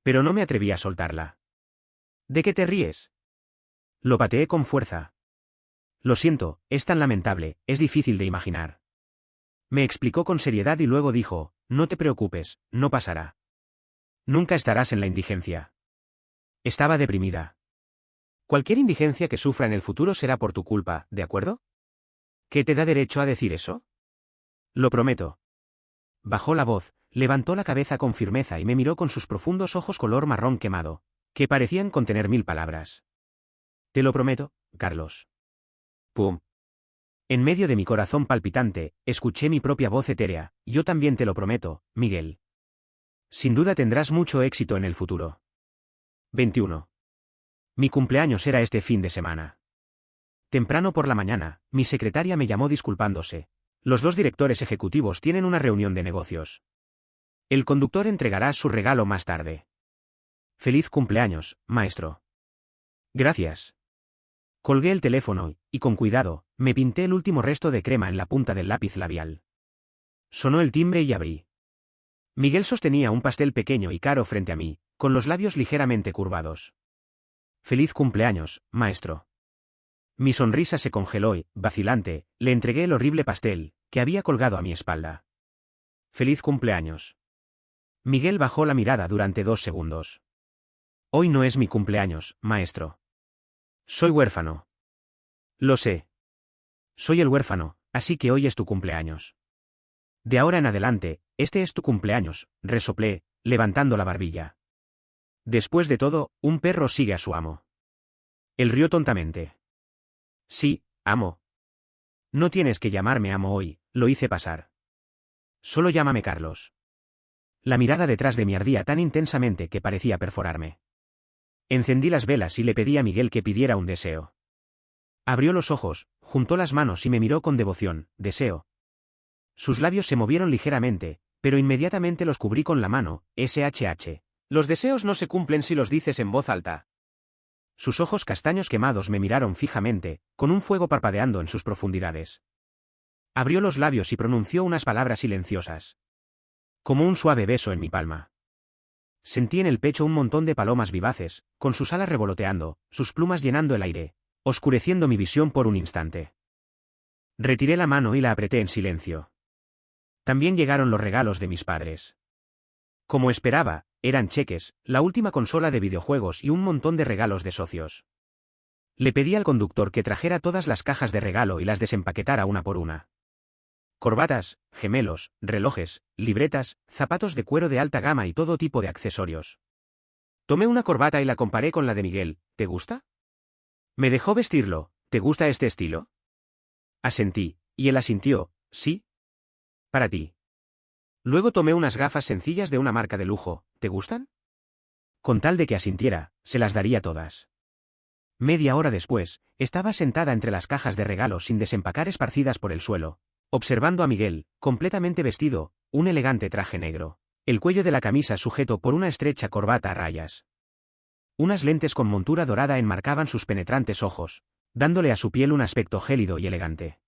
Pero no me atreví a soltarla. ¿De qué te ríes? Lo pateé con fuerza. Lo siento, es tan lamentable, es difícil de imaginar. Me explicó con seriedad y luego dijo, no te preocupes, no pasará. Nunca estarás en la indigencia. Estaba deprimida. Cualquier indigencia que sufra en el futuro será por tu culpa, ¿de acuerdo? ¿Qué te da derecho a decir eso? Lo prometo. Bajó la voz, levantó la cabeza con firmeza y me miró con sus profundos ojos color marrón quemado, que parecían contener 1000 palabras. Te lo prometo, Carlos. Pum. En medio de mi corazón palpitante, escuché mi propia voz etérea, yo también te lo prometo, Miguel. Sin duda tendrás mucho éxito en el futuro. 21. Mi cumpleaños era este fin de semana. Temprano por la mañana, mi secretaria me llamó disculpándose. Los 2 directores ejecutivos tienen una reunión de negocios. El conductor entregará su regalo más tarde. Feliz cumpleaños, maestro. Gracias. Colgué el teléfono y, con cuidado, me pinté el último resto de crema en la punta del lápiz labial. Sonó el timbre y abrí. Miguel sostenía un pastel pequeño y caro frente a mí, con los labios ligeramente curvados. Feliz cumpleaños, maestro. Mi sonrisa se congeló y, vacilante, le entregué el horrible pastel, que había colgado a mi espalda. Feliz cumpleaños. Miguel bajó la mirada durante 2 segundos. Hoy no es mi cumpleaños, maestro. Soy huérfano. Lo sé. Soy el huérfano, así que hoy es tu cumpleaños. De ahora en adelante, este es tu cumpleaños, resoplé, levantando la barbilla. Después de todo, un perro sigue a su amo. Él rió tontamente. Sí, amo. No tienes que llamarme amo hoy, lo hice pasar. Solo llámame Carlos. La mirada detrás de mí ardía tan intensamente que parecía perforarme. Encendí las velas y le pedí a Miguel que pidiera un deseo. Abrió los ojos, juntó las manos y me miró con devoción, deseo. Sus labios se movieron ligeramente, pero inmediatamente los cubrí con la mano, SHH. Los deseos no se cumplen si los dices en voz alta. Sus ojos castaños quemados me miraron fijamente, con un fuego parpadeando en sus profundidades. Abrió los labios y pronunció unas palabras silenciosas. Como un suave beso en mi palma. Sentí en el pecho un montón de palomas vivaces, con sus alas revoloteando, sus plumas llenando el aire, oscureciendo mi visión por un instante. Retiré la mano y la apreté en silencio. También llegaron los regalos de mis padres. Como esperaba, eran cheques, la última consola de videojuegos y un montón de regalos de socios. Le pedí al conductor que trajera todas las cajas de regalo y las desempaquetara una por una. Corbatas, gemelos, relojes, libretas, zapatos de cuero de alta gama y todo tipo de accesorios. Tomé una corbata y la comparé con la de Miguel, ¿te gusta? Me dejó vestirlo, ¿te gusta este estilo? Asentí, y él asintió, sí. Para ti. Luego tomé unas gafas sencillas de una marca de lujo, ¿te gustan? Con tal de que asintiera, se las daría todas. Media hora después, estaba sentada entre las cajas de regalos sin desempacar esparcidas por el suelo, observando a Miguel, completamente vestido, un elegante traje negro, el cuello de la camisa sujeto por una estrecha corbata a rayas. Unas lentes con montura dorada enmarcaban sus penetrantes ojos, dándole a su piel un aspecto gélido y elegante.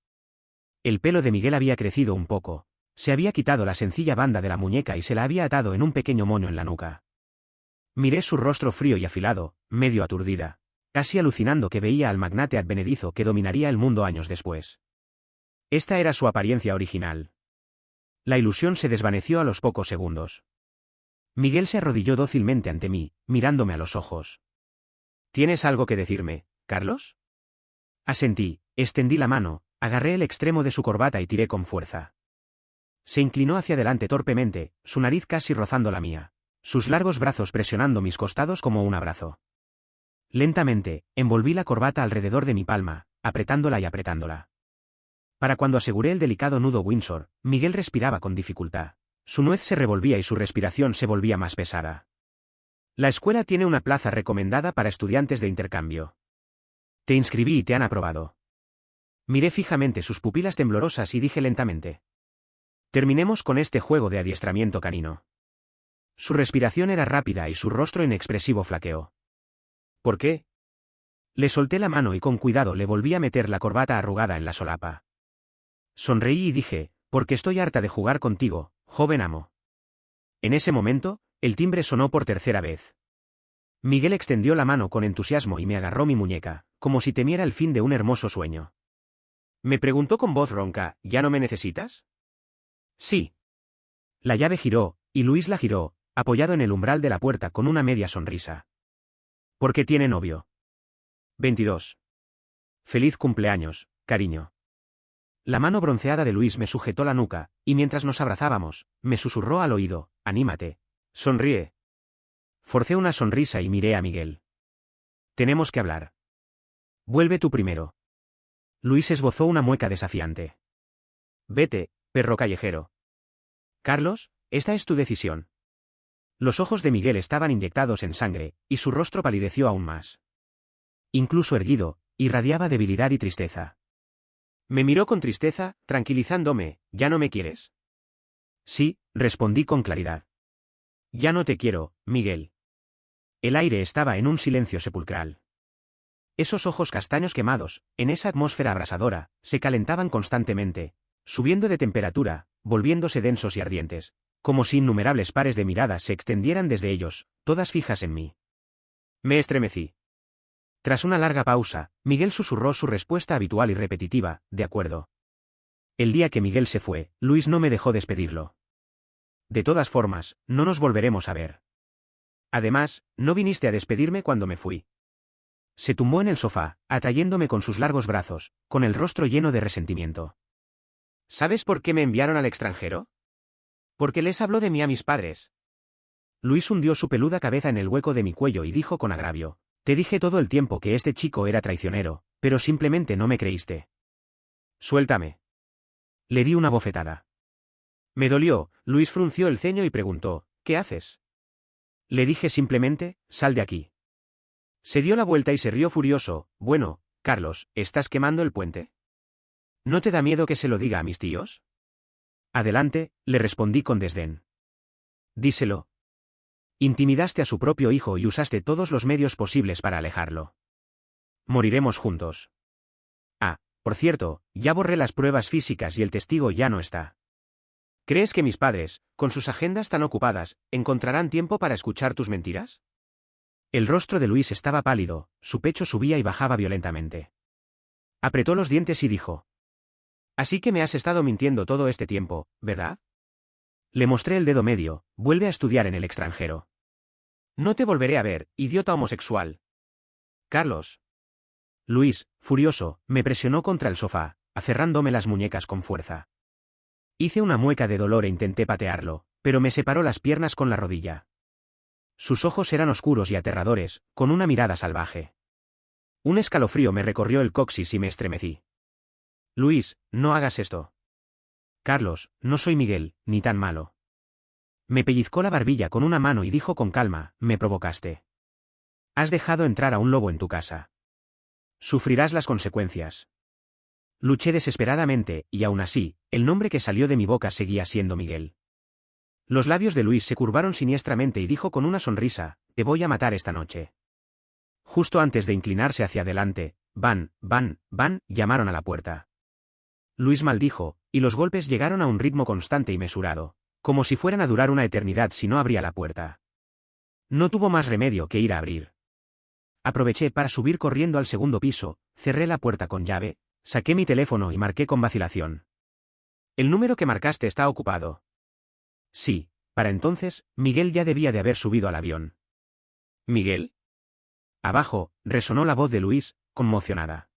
El pelo de Miguel había crecido un poco. Se había quitado la sencilla banda de la muñeca y se la había atado en un pequeño moño en la nuca. Miré su rostro frío y afilado, medio aturdida, casi alucinando que veía al magnate advenedizo que dominaría el mundo años después. Esta era su apariencia original. La ilusión se desvaneció a los pocos segundos. Miguel se arrodilló dócilmente ante mí, mirándome a los ojos. ¿Tienes algo que decirme, Carlos? Asentí, extendí la mano, agarré el extremo de su corbata y tiré con fuerza. Se inclinó hacia adelante torpemente, su nariz casi rozando la mía, sus largos brazos presionando mis costados como un abrazo. Lentamente, envolví la corbata alrededor de mi palma, apretándola y apretándola. Para cuando aseguré el delicado nudo Windsor, Miguel respiraba con dificultad. Su nuez se revolvía y su respiración se volvía más pesada. La escuela tiene una plaza recomendada para estudiantes de intercambio. Te inscribí y te han aprobado. Miré fijamente sus pupilas temblorosas y dije lentamente: terminemos con este juego de adiestramiento canino. Su respiración era rápida y su rostro inexpresivo flaqueó. ¿Por qué? Le solté la mano y con cuidado le volví a meter la corbata arrugada en la solapa. Sonreí y dije: porque estoy harta de jugar contigo, joven amo. En ese momento, el timbre sonó por tercera vez. Miguel extendió la mano con entusiasmo y me agarró mi muñeca, como si temiera el fin de un hermoso sueño. Me preguntó con voz ronca: ¿ya no me necesitas? Sí. La llave giró, y Luis la giró, apoyado en el umbral de la puerta con una media sonrisa. ¿Por qué tiene novio? 22. Feliz cumpleaños, cariño. La mano bronceada de Luis me sujetó la nuca, y mientras nos abrazábamos, me susurró al oído: anímate. Sonríe. Forcé una sonrisa y miré a Miguel. Tenemos que hablar. Vuelve tú primero. Luis esbozó una mueca desafiante. Vete, perro callejero. Carlos, esta es tu decisión. Los ojos de Miguel estaban inyectados en sangre, y su rostro palideció aún más. Incluso erguido, irradiaba debilidad y tristeza. Me miró con tristeza, tranquilizándome: ¿ya no me quieres? Sí, respondí con claridad. Ya no te quiero, Miguel. El aire estaba en un silencio sepulcral. Esos ojos castaños quemados, en esa atmósfera abrasadora, se calentaban constantemente, subiendo de temperatura, volviéndose densos y ardientes, como si innumerables pares de miradas se extendieran desde ellos, todas fijas en mí. Me estremecí. Tras una larga pausa, Miguel susurró su respuesta habitual y repetitiva: de acuerdo. El día que Miguel se fue, Luis no me dejó despedirlo. De todas formas, no nos volveremos a ver. Además, no viniste a despedirme cuando me fui. Se tumbó en el sofá, atrayéndome con sus largos brazos, con el rostro lleno de resentimiento. ¿Sabes por qué me enviaron al extranjero? Porque les habló de mí a mis padres. Luis hundió su peluda cabeza en el hueco de mi cuello y dijo con agravio: te dije todo el tiempo que este chico era traicionero, pero simplemente no me creíste. Suéltame. Le di una bofetada. Me dolió. Luis frunció el ceño y preguntó: ¿qué haces? Le dije simplemente: sal de aquí. Se dio la vuelta y se rió furioso: bueno, Carlos, ¿estás quemando el puente? ¿No te da miedo que se lo diga a mis tíos? Adelante, le respondí con desdén. Díselo. Intimidaste a su propio hijo y usaste todos los medios posibles para alejarlo. Moriremos juntos. Ah, por cierto, ya borré las pruebas físicas y el testigo ya no está. ¿Crees que mis padres, con sus agendas tan ocupadas, encontrarán tiempo para escuchar tus mentiras? El rostro de Luis estaba pálido, su pecho subía y bajaba violentamente. Apretó los dientes y dijo: así que me has estado mintiendo todo este tiempo, ¿verdad? Le mostré el dedo medio: vuelve a estudiar en el extranjero. No te volveré a ver, idiota homosexual. Carlos. Luis, furioso, me presionó contra el sofá, aferrándome las muñecas con fuerza. Hice una mueca de dolor e intenté patearlo, pero me separó las piernas con la rodilla. Sus ojos eran oscuros y aterradores, con una mirada salvaje. Un escalofrío me recorrió el coxis y me estremecí. Luis, no hagas esto. Carlos, no soy Miguel, ni tan malo. Me pellizcó la barbilla con una mano y dijo con calma: me provocaste. Has dejado entrar a un lobo en tu casa. Sufrirás las consecuencias. Luché desesperadamente, y aún así, el nombre que salió de mi boca seguía siendo Miguel. Los labios de Luis se curvaron siniestramente y dijo con una sonrisa: te voy a matar esta noche. Justo antes de inclinarse hacia adelante, van, llamaron a la puerta. Luis maldijo, y los golpes llegaron a un ritmo constante y mesurado, como si fueran a durar una eternidad si no abría la puerta. No tuvo más remedio que ir a abrir. Aproveché para subir corriendo al segundo piso, cerré la puerta con llave, saqué mi teléfono y marqué con vacilación. El número que marcaste está ocupado. Sí, para entonces, Miguel ya debía de haber subido al avión. ¿Miguel? Abajo, resonó la voz de Luis, conmocionada.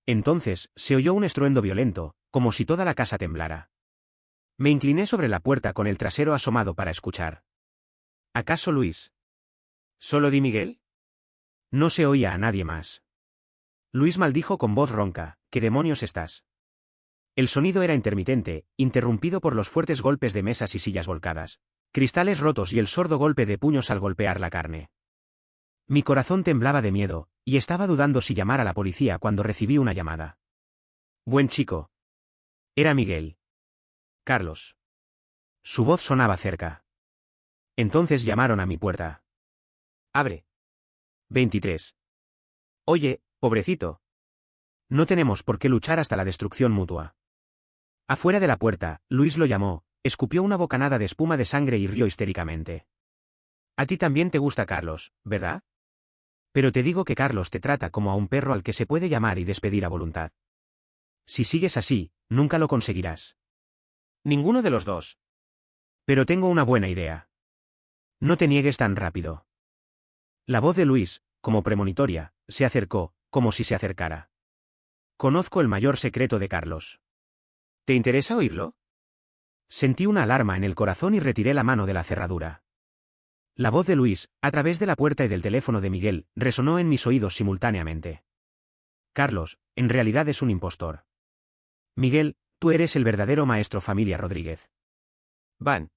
Entonces, se oyó un estruendo violento, como si toda la casa temblara. Me incliné sobre la puerta con el trasero asomado para escuchar. ¿Acaso Luis? ¿Solo di Miguel? No se oía a nadie más. Luis maldijo con voz ronca: ¿qué demonios estás? El sonido era intermitente, interrumpido por los fuertes golpes de mesas y sillas volcadas, cristales rotos y el sordo golpe de puños al golpear la carne. Mi corazón temblaba de miedo, y estaba dudando si llamar a la policía cuando recibí una llamada. Buen chico. Era Miguel. Carlos. Su voz sonaba cerca. Entonces llamaron a mi puerta. Abre. 23. Oye, pobrecito. No tenemos por qué luchar hasta la destrucción mutua. Afuera de la puerta, Luis lo llamó, escupió una bocanada de espuma de sangre y rió histéricamente. A ti también te gusta Carlos, ¿verdad? Pero te digo que Carlos te trata como a un perro al que se puede llamar y despedir a voluntad. Si sigues así, nunca lo conseguirás. Ninguno de los dos. Pero tengo una buena idea. No te niegues tan rápido. La voz de Luis, como premonitoria, se acercó, como si se acercara. Conozco el mayor secreto de Carlos. ¿Te interesa oírlo? Sentí una alarma en el corazón y retiré la mano de la cerradura. La voz de Luis, a través de la puerta y del teléfono de Miguel, resonó en mis oídos simultáneamente. Carlos, en realidad es un impostor. Miguel, tú eres el verdadero maestro familia Rodríguez. Van.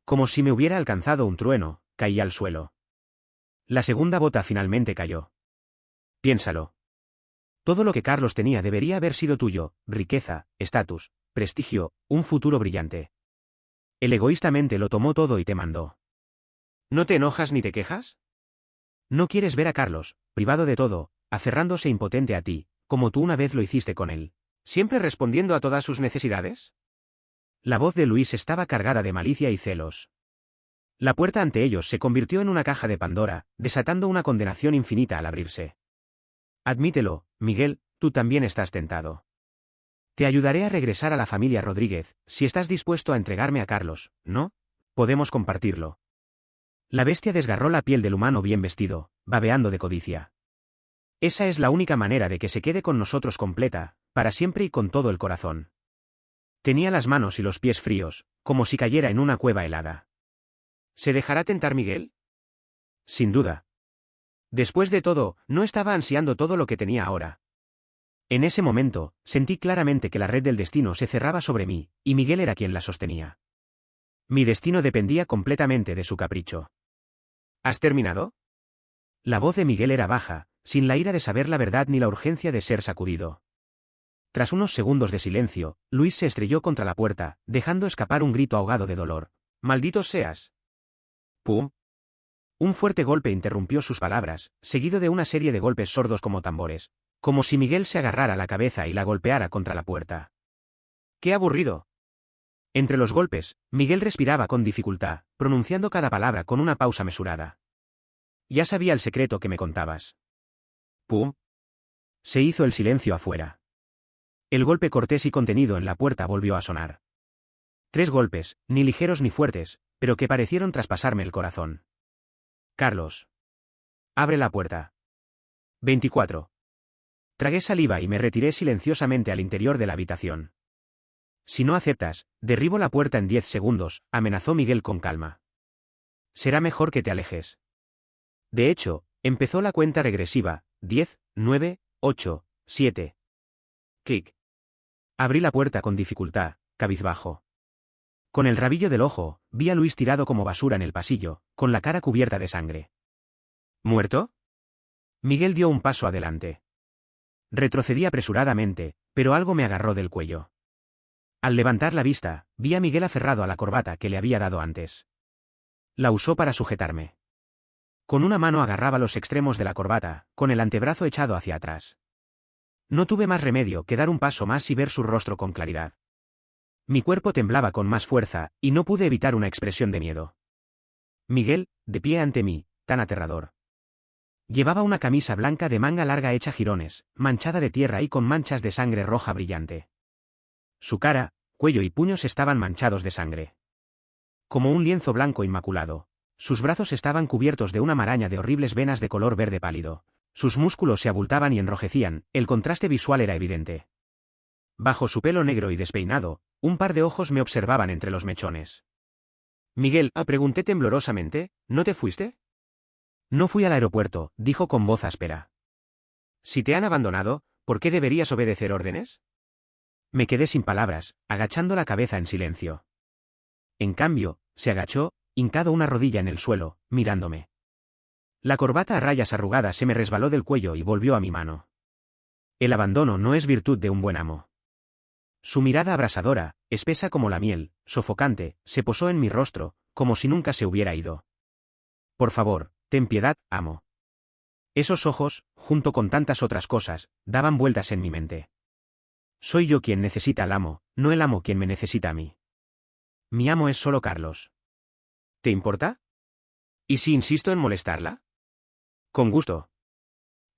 Como si me hubiera alcanzado un trueno, caí al suelo. La segunda bota finalmente cayó. Piénsalo. Todo lo que Carlos tenía debería haber sido tuyo, riqueza, estatus, prestigio, un futuro brillante. Él egoístamente lo tomó todo y te mandó. ¿No te enojas ni te quejas? No quieres ver a Carlos, privado de todo, aferrándose impotente a ti, como tú una vez lo hiciste con él, siempre respondiendo a todas sus necesidades. La voz de Luis estaba cargada de malicia y celos. La puerta ante ellos se convirtió en una caja de Pandora, desatando una condenación infinita al abrirse. Admítelo, Miguel, tú también estás tentado. Te ayudaré a regresar a la familia Rodríguez, si estás dispuesto a entregarme a Carlos, ¿no? Podemos compartirlo. La bestia desgarró la piel del humano bien vestido, babeando de codicia. Esa es la única manera de que se quede con nosotros completa, para siempre y con todo el corazón. Tenía las manos y los pies fríos, como si cayera en una cueva helada. ¿Se dejará tentar Miguel? Sin duda. Después de todo, no estaba ansiando todo lo que tenía ahora. En ese momento, sentí claramente que la red del destino se cerraba sobre mí, y Miguel era quien la sostenía. Mi destino dependía completamente de su capricho. ¿Has terminado? La voz de Miguel era baja, sin la ira de saber la verdad ni la urgencia de ser sacudido. Tras unos segundos de silencio, Luis se estrelló contra la puerta, dejando escapar un grito ahogado de dolor. ¡Maldito seas! ¡Pum! Un fuerte golpe interrumpió sus palabras, seguido de una serie de golpes sordos como tambores, como si Miguel se agarrara la cabeza y la golpeara contra la puerta. ¡Qué aburrido! Entre los golpes, Miguel respiraba con dificultad, pronunciando cada palabra con una pausa mesurada. Ya sabía el secreto que me contabas. ¡Pum! Se hizo el silencio afuera. El golpe cortés y contenido en la puerta volvió a sonar. 3 golpes, ni ligeros ni fuertes, pero que parecieron traspasarme el corazón. Carlos. Abre la puerta. 24. Tragué saliva y me retiré silenciosamente al interior de la habitación. Si no aceptas, derribo la puerta en 10 segundos, amenazó Miguel con calma. Será mejor que te alejes. De hecho, empezó la cuenta regresiva, 10, 9, 8, 7. Clic. Abrí la puerta con dificultad, cabizbajo. Con el rabillo del ojo, vi a Luis tirado como basura en el pasillo, con la cara cubierta de sangre. ¿Muerto? Miguel dio un paso adelante. Retrocedí apresuradamente, pero algo me agarró del cuello. Al levantar la vista, vi a Miguel aferrado a la corbata que le había dado antes. La usó para sujetarme. Con una mano agarraba los extremos de la corbata, con el antebrazo echado hacia atrás. No tuve más remedio que dar un paso más y ver su rostro con claridad. Mi cuerpo temblaba con más fuerza, y no pude evitar una expresión de miedo. Miguel, de pie ante mí, tan aterrador. Llevaba una camisa blanca de manga larga hecha jirones, manchada de tierra y con manchas de sangre roja brillante. Su cara, cuello y puños estaban manchados de sangre. Como un lienzo blanco inmaculado. Sus brazos estaban cubiertos de una maraña de horribles venas de color verde pálido. Sus músculos se abultaban y enrojecían, el contraste visual era evidente. Bajo su pelo negro y despeinado, un par de ojos me observaban entre los mechones. Miguel, pregunté temblorosamente, ¿no te fuiste? No fui al aeropuerto, dijo con voz áspera. Si te han abandonado, ¿por qué deberías obedecer órdenes? Me quedé sin palabras, agachando la cabeza en silencio. En cambio, se agachó, hincado una rodilla en el suelo, mirándome. La corbata a rayas arrugadas se me resbaló del cuello y volvió a mi mano. El abandono no es virtud de un buen amo. Su mirada abrasadora, espesa como la miel, sofocante, se posó en mi rostro, como si nunca se hubiera ido. Por favor, ten piedad, amo. Esos ojos, junto con tantas otras cosas, daban vueltas en mi mente. Soy yo quien necesita al amo, no el amo quien me necesita a mí. Mi amo es solo Carlos. ¿Te importa? ¿Y si insisto en molestarla? Con gusto.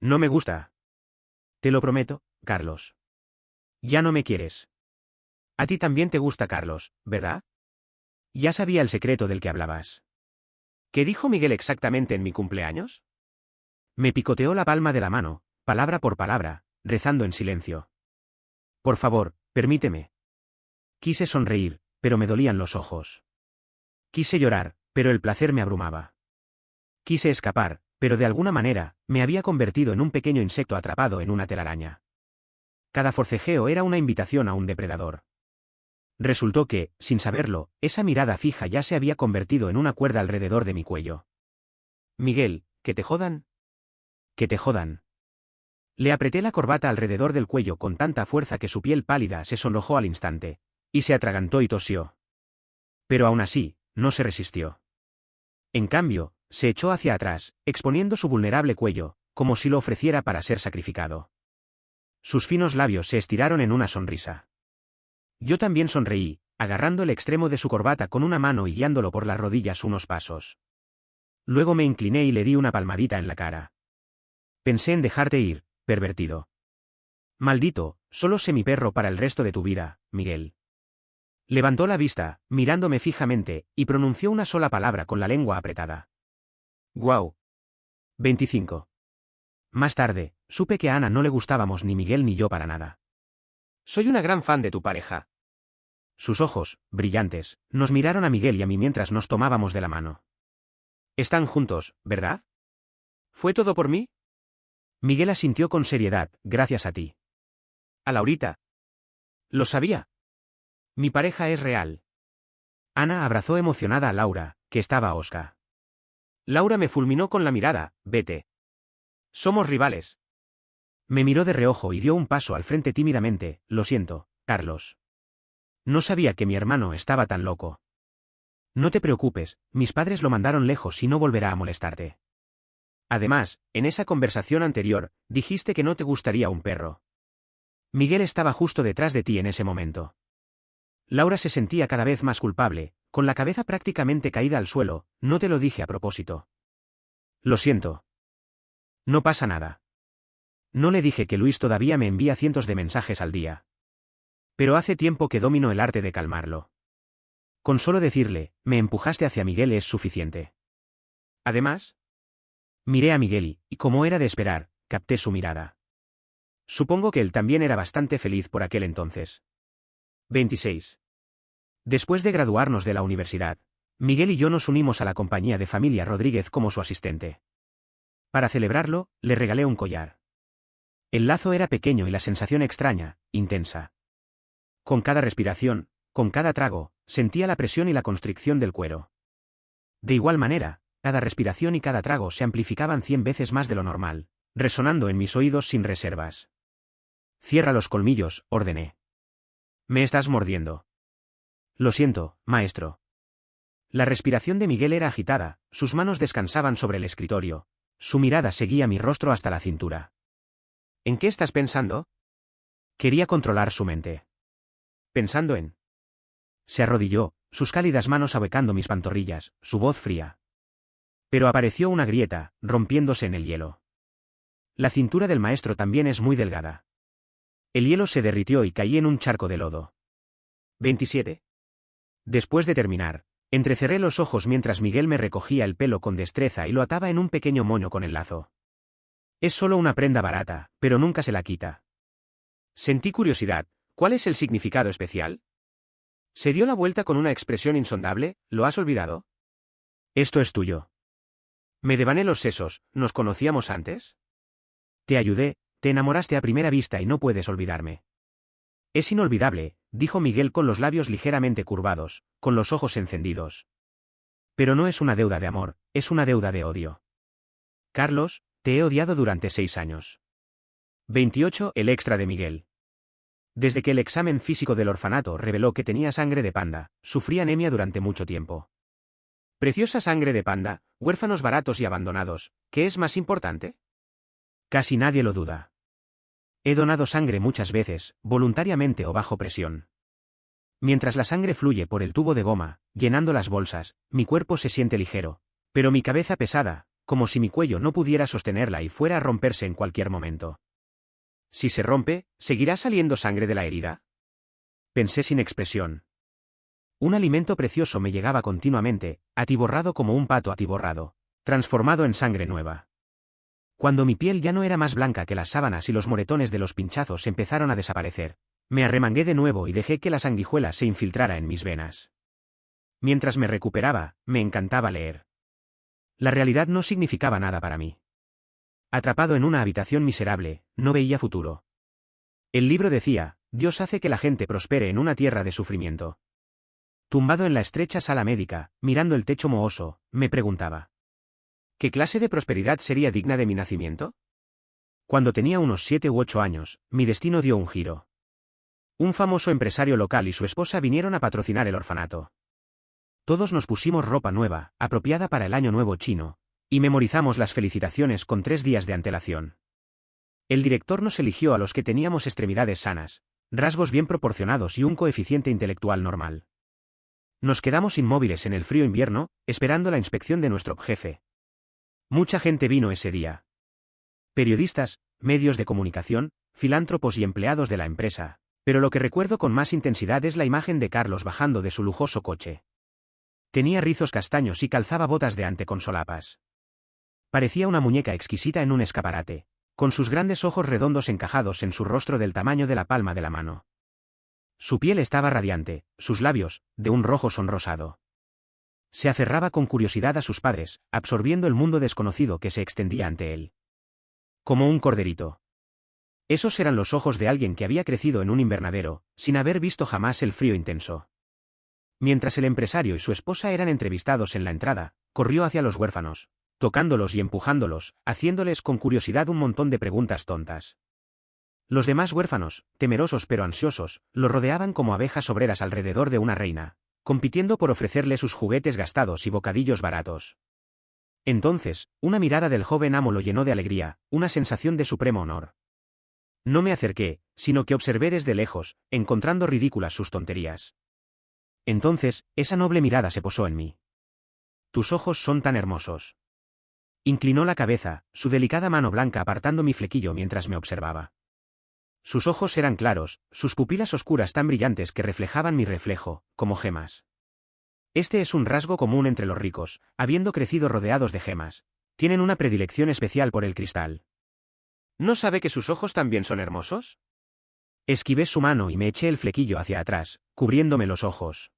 No me gusta. Te lo prometo, Carlos. Ya no me quieres. A ti también te gusta Carlos, ¿verdad? Ya sabía el secreto del que hablabas. ¿Qué dijo Miguel exactamente en mi cumpleaños? Me picoteó la palma de la mano, palabra por palabra, rezando en silencio. Por favor, permíteme. Quise sonreír, pero me dolían los ojos. Quise llorar, pero el placer me abrumaba. Quise escapar, pero de alguna manera, me había convertido en un pequeño insecto atrapado en una telaraña. Cada forcejeo era una invitación a un depredador. Resultó que, sin saberlo, esa mirada fija ya se había convertido en una cuerda alrededor de mi cuello. Miguel, ¿que te jodan? Que te jodan. Le apreté la corbata alrededor del cuello con tanta fuerza que su piel pálida se sonrojó al instante, y se atragantó y tosió. Pero aún así, no se resistió. En cambio, se echó hacia atrás, exponiendo su vulnerable cuello, como si lo ofreciera para ser sacrificado. Sus finos labios se estiraron en una sonrisa. Yo también sonreí, agarrando el extremo de su corbata con una mano y guiándolo por las rodillas unos pasos. Luego me incliné y le di una palmadita en la cara. Pensé en dejarte ir, pervertido. Maldito, solo sé mi perro para el resto de tu vida, Miguel. Levantó la vista, mirándome fijamente, y pronunció una sola palabra con la lengua apretada. Guau. 25. Más tarde, supe que a Ana no le gustábamos ni Miguel ni yo para nada. Soy una gran fan de tu pareja. Sus ojos, brillantes, nos miraron a Miguel y a mí mientras nos tomábamos de la mano. Están juntos, ¿verdad? ¿Fue todo por mí? Miguel asintió con seriedad, gracias a ti. A Laurita. Lo sabía. Mi pareja es real. Ana abrazó emocionada a Laura, que estaba hosca. Laura me fulminó con la mirada, vete. Somos rivales. Me miró de reojo y dio un paso al frente tímidamente, lo siento, Carlos. No sabía que mi hermano estaba tan loco. No te preocupes, mis padres lo mandaron lejos y no volverá a molestarte. Además, en esa conversación anterior, dijiste que no te gustaría un perro. Miguel estaba justo detrás de ti en ese momento. Laura se sentía cada vez más culpable, con la cabeza prácticamente caída al suelo, no te lo dije a propósito. Lo siento. No pasa nada. No le dije que Luis todavía me envía cientos de mensajes al día. Pero hace tiempo que domino el arte de calmarlo. Con solo decirle, me empujaste hacia Miguel es suficiente. Además, miré a Miguel y, como era de esperar, capté su mirada. Supongo que él también era bastante feliz por aquel entonces. 26. Después de graduarnos de la universidad, Miguel y yo nos unimos a la compañía de familia Rodríguez como su asistente. Para celebrarlo, le regalé un collar. El lazo era pequeño y la sensación extraña, intensa. Con cada respiración, con cada trago, sentía la presión y la constricción del cuero. De igual manera, cada respiración y cada trago se amplificaban 100 veces más de lo normal, resonando en mis oídos sin reservas. Cierra los colmillos, ordené. Me estás mordiendo. Lo siento, maestro. La respiración de Miguel era agitada, sus manos descansaban sobre el escritorio, su mirada seguía mi rostro hasta la cintura. ¿En qué estás pensando? Quería controlar su mente. Pensando en... Se arrodilló, sus cálidas manos ahuecando mis pantorrillas, su voz fría. Pero apareció una grieta, rompiéndose en el hielo. La cintura del maestro también es muy delgada. El hielo se derritió y caí en un charco de lodo. 27. Después de terminar, entrecerré los ojos mientras Miguel me recogía el pelo con destreza y lo ataba en un pequeño moño con el lazo. Es solo una prenda barata, pero nunca se la quita. Sentí curiosidad, ¿cuál es el significado especial? Se dio la vuelta con una expresión insondable, ¿lo has olvidado? Esto es tuyo. Me devané los sesos, ¿nos conocíamos antes? Te ayudé, te enamoraste a primera vista y no puedes olvidarme. Es inolvidable, dijo Miguel con los labios ligeramente curvados, con los ojos encendidos. Pero no es una deuda de amor, es una deuda de odio. Carlos, te he odiado durante 6 años. 28. El extra de Miguel. Desde que el examen físico del orfanato reveló que tenía sangre de panda, sufrí anemia durante mucho tiempo. Preciosa sangre de panda, huérfanos baratos y abandonados, ¿qué es más importante? Casi nadie lo duda. He donado sangre muchas veces, voluntariamente o bajo presión. Mientras la sangre fluye por el tubo de goma, llenando las bolsas, mi cuerpo se siente ligero, pero mi cabeza pesada, como si mi cuello no pudiera sostenerla y fuera a romperse en cualquier momento. Si se rompe, ¿seguirá saliendo sangre de la herida? Pensé sin expresión. Un alimento precioso me llegaba continuamente, atiborrado como un pato atiborrado, transformado en sangre nueva. Cuando mi piel ya no era más blanca que las sábanas y los moretones de los pinchazos empezaron a desaparecer, me arremangué de nuevo y dejé que la sanguijuela se infiltrara en mis venas. Mientras me recuperaba, me encantaba leer. La realidad no significaba nada para mí. Atrapado en una habitación miserable, no veía futuro. El libro decía, Dios hace que la gente prospere en una tierra de sufrimiento. Tumbado en la estrecha sala médica, mirando el techo mohoso, me preguntaba: ¿qué clase de prosperidad sería digna de mi nacimiento? Cuando tenía unos 7 u 8 años, mi destino dio un giro. Un famoso empresario local y su esposa vinieron a patrocinar el orfanato. Todos nos pusimos ropa nueva, apropiada para el Año Nuevo chino, y memorizamos las felicitaciones con 3 días de antelación. El director nos eligió a los que teníamos extremidades sanas, rasgos bien proporcionados y un coeficiente intelectual normal. Nos quedamos inmóviles en el frío invierno, esperando la inspección de nuestro jefe. Mucha gente vino ese día. Periodistas, medios de comunicación, filántropos y empleados de la empresa, pero lo que recuerdo con más intensidad es la imagen de Carlos bajando de su lujoso coche. Tenía rizos castaños y calzaba botas de ante con solapas. Parecía una muñeca exquisita en un escaparate, con sus grandes ojos redondos encajados en su rostro del tamaño de la palma de la mano. Su piel estaba radiante, sus labios, de un rojo sonrosado. Se aferraba con curiosidad a sus padres, absorbiendo el mundo desconocido que se extendía ante él. Como un corderito. Esos eran los ojos de alguien que había crecido en un invernadero, sin haber visto jamás el frío intenso. Mientras el empresario y su esposa eran entrevistados en la entrada, corrió hacia los huérfanos, tocándolos y empujándolos, haciéndoles con curiosidad un montón de preguntas tontas. Los demás huérfanos, temerosos pero ansiosos, lo rodeaban como abejas obreras alrededor de una reina, compitiendo por ofrecerle sus juguetes gastados y bocadillos baratos. Entonces, una mirada del joven amo lo llenó de alegría, una sensación de supremo honor. No me acerqué, sino que observé desde lejos, encontrando ridículas sus tonterías. Entonces, esa noble mirada se posó en mí. Tus ojos son tan hermosos. Inclinó la cabeza, su delicada mano blanca apartando mi flequillo mientras me observaba. Sus ojos eran claros, sus pupilas oscuras tan brillantes que reflejaban mi reflejo, como gemas. Este es un rasgo común entre los ricos, habiendo crecido rodeados de gemas. Tienen una predilección especial por el cristal. ¿No sabe que sus ojos también son hermosos? Esquivé su mano y me eché el flequillo hacia atrás, cubriéndome los ojos.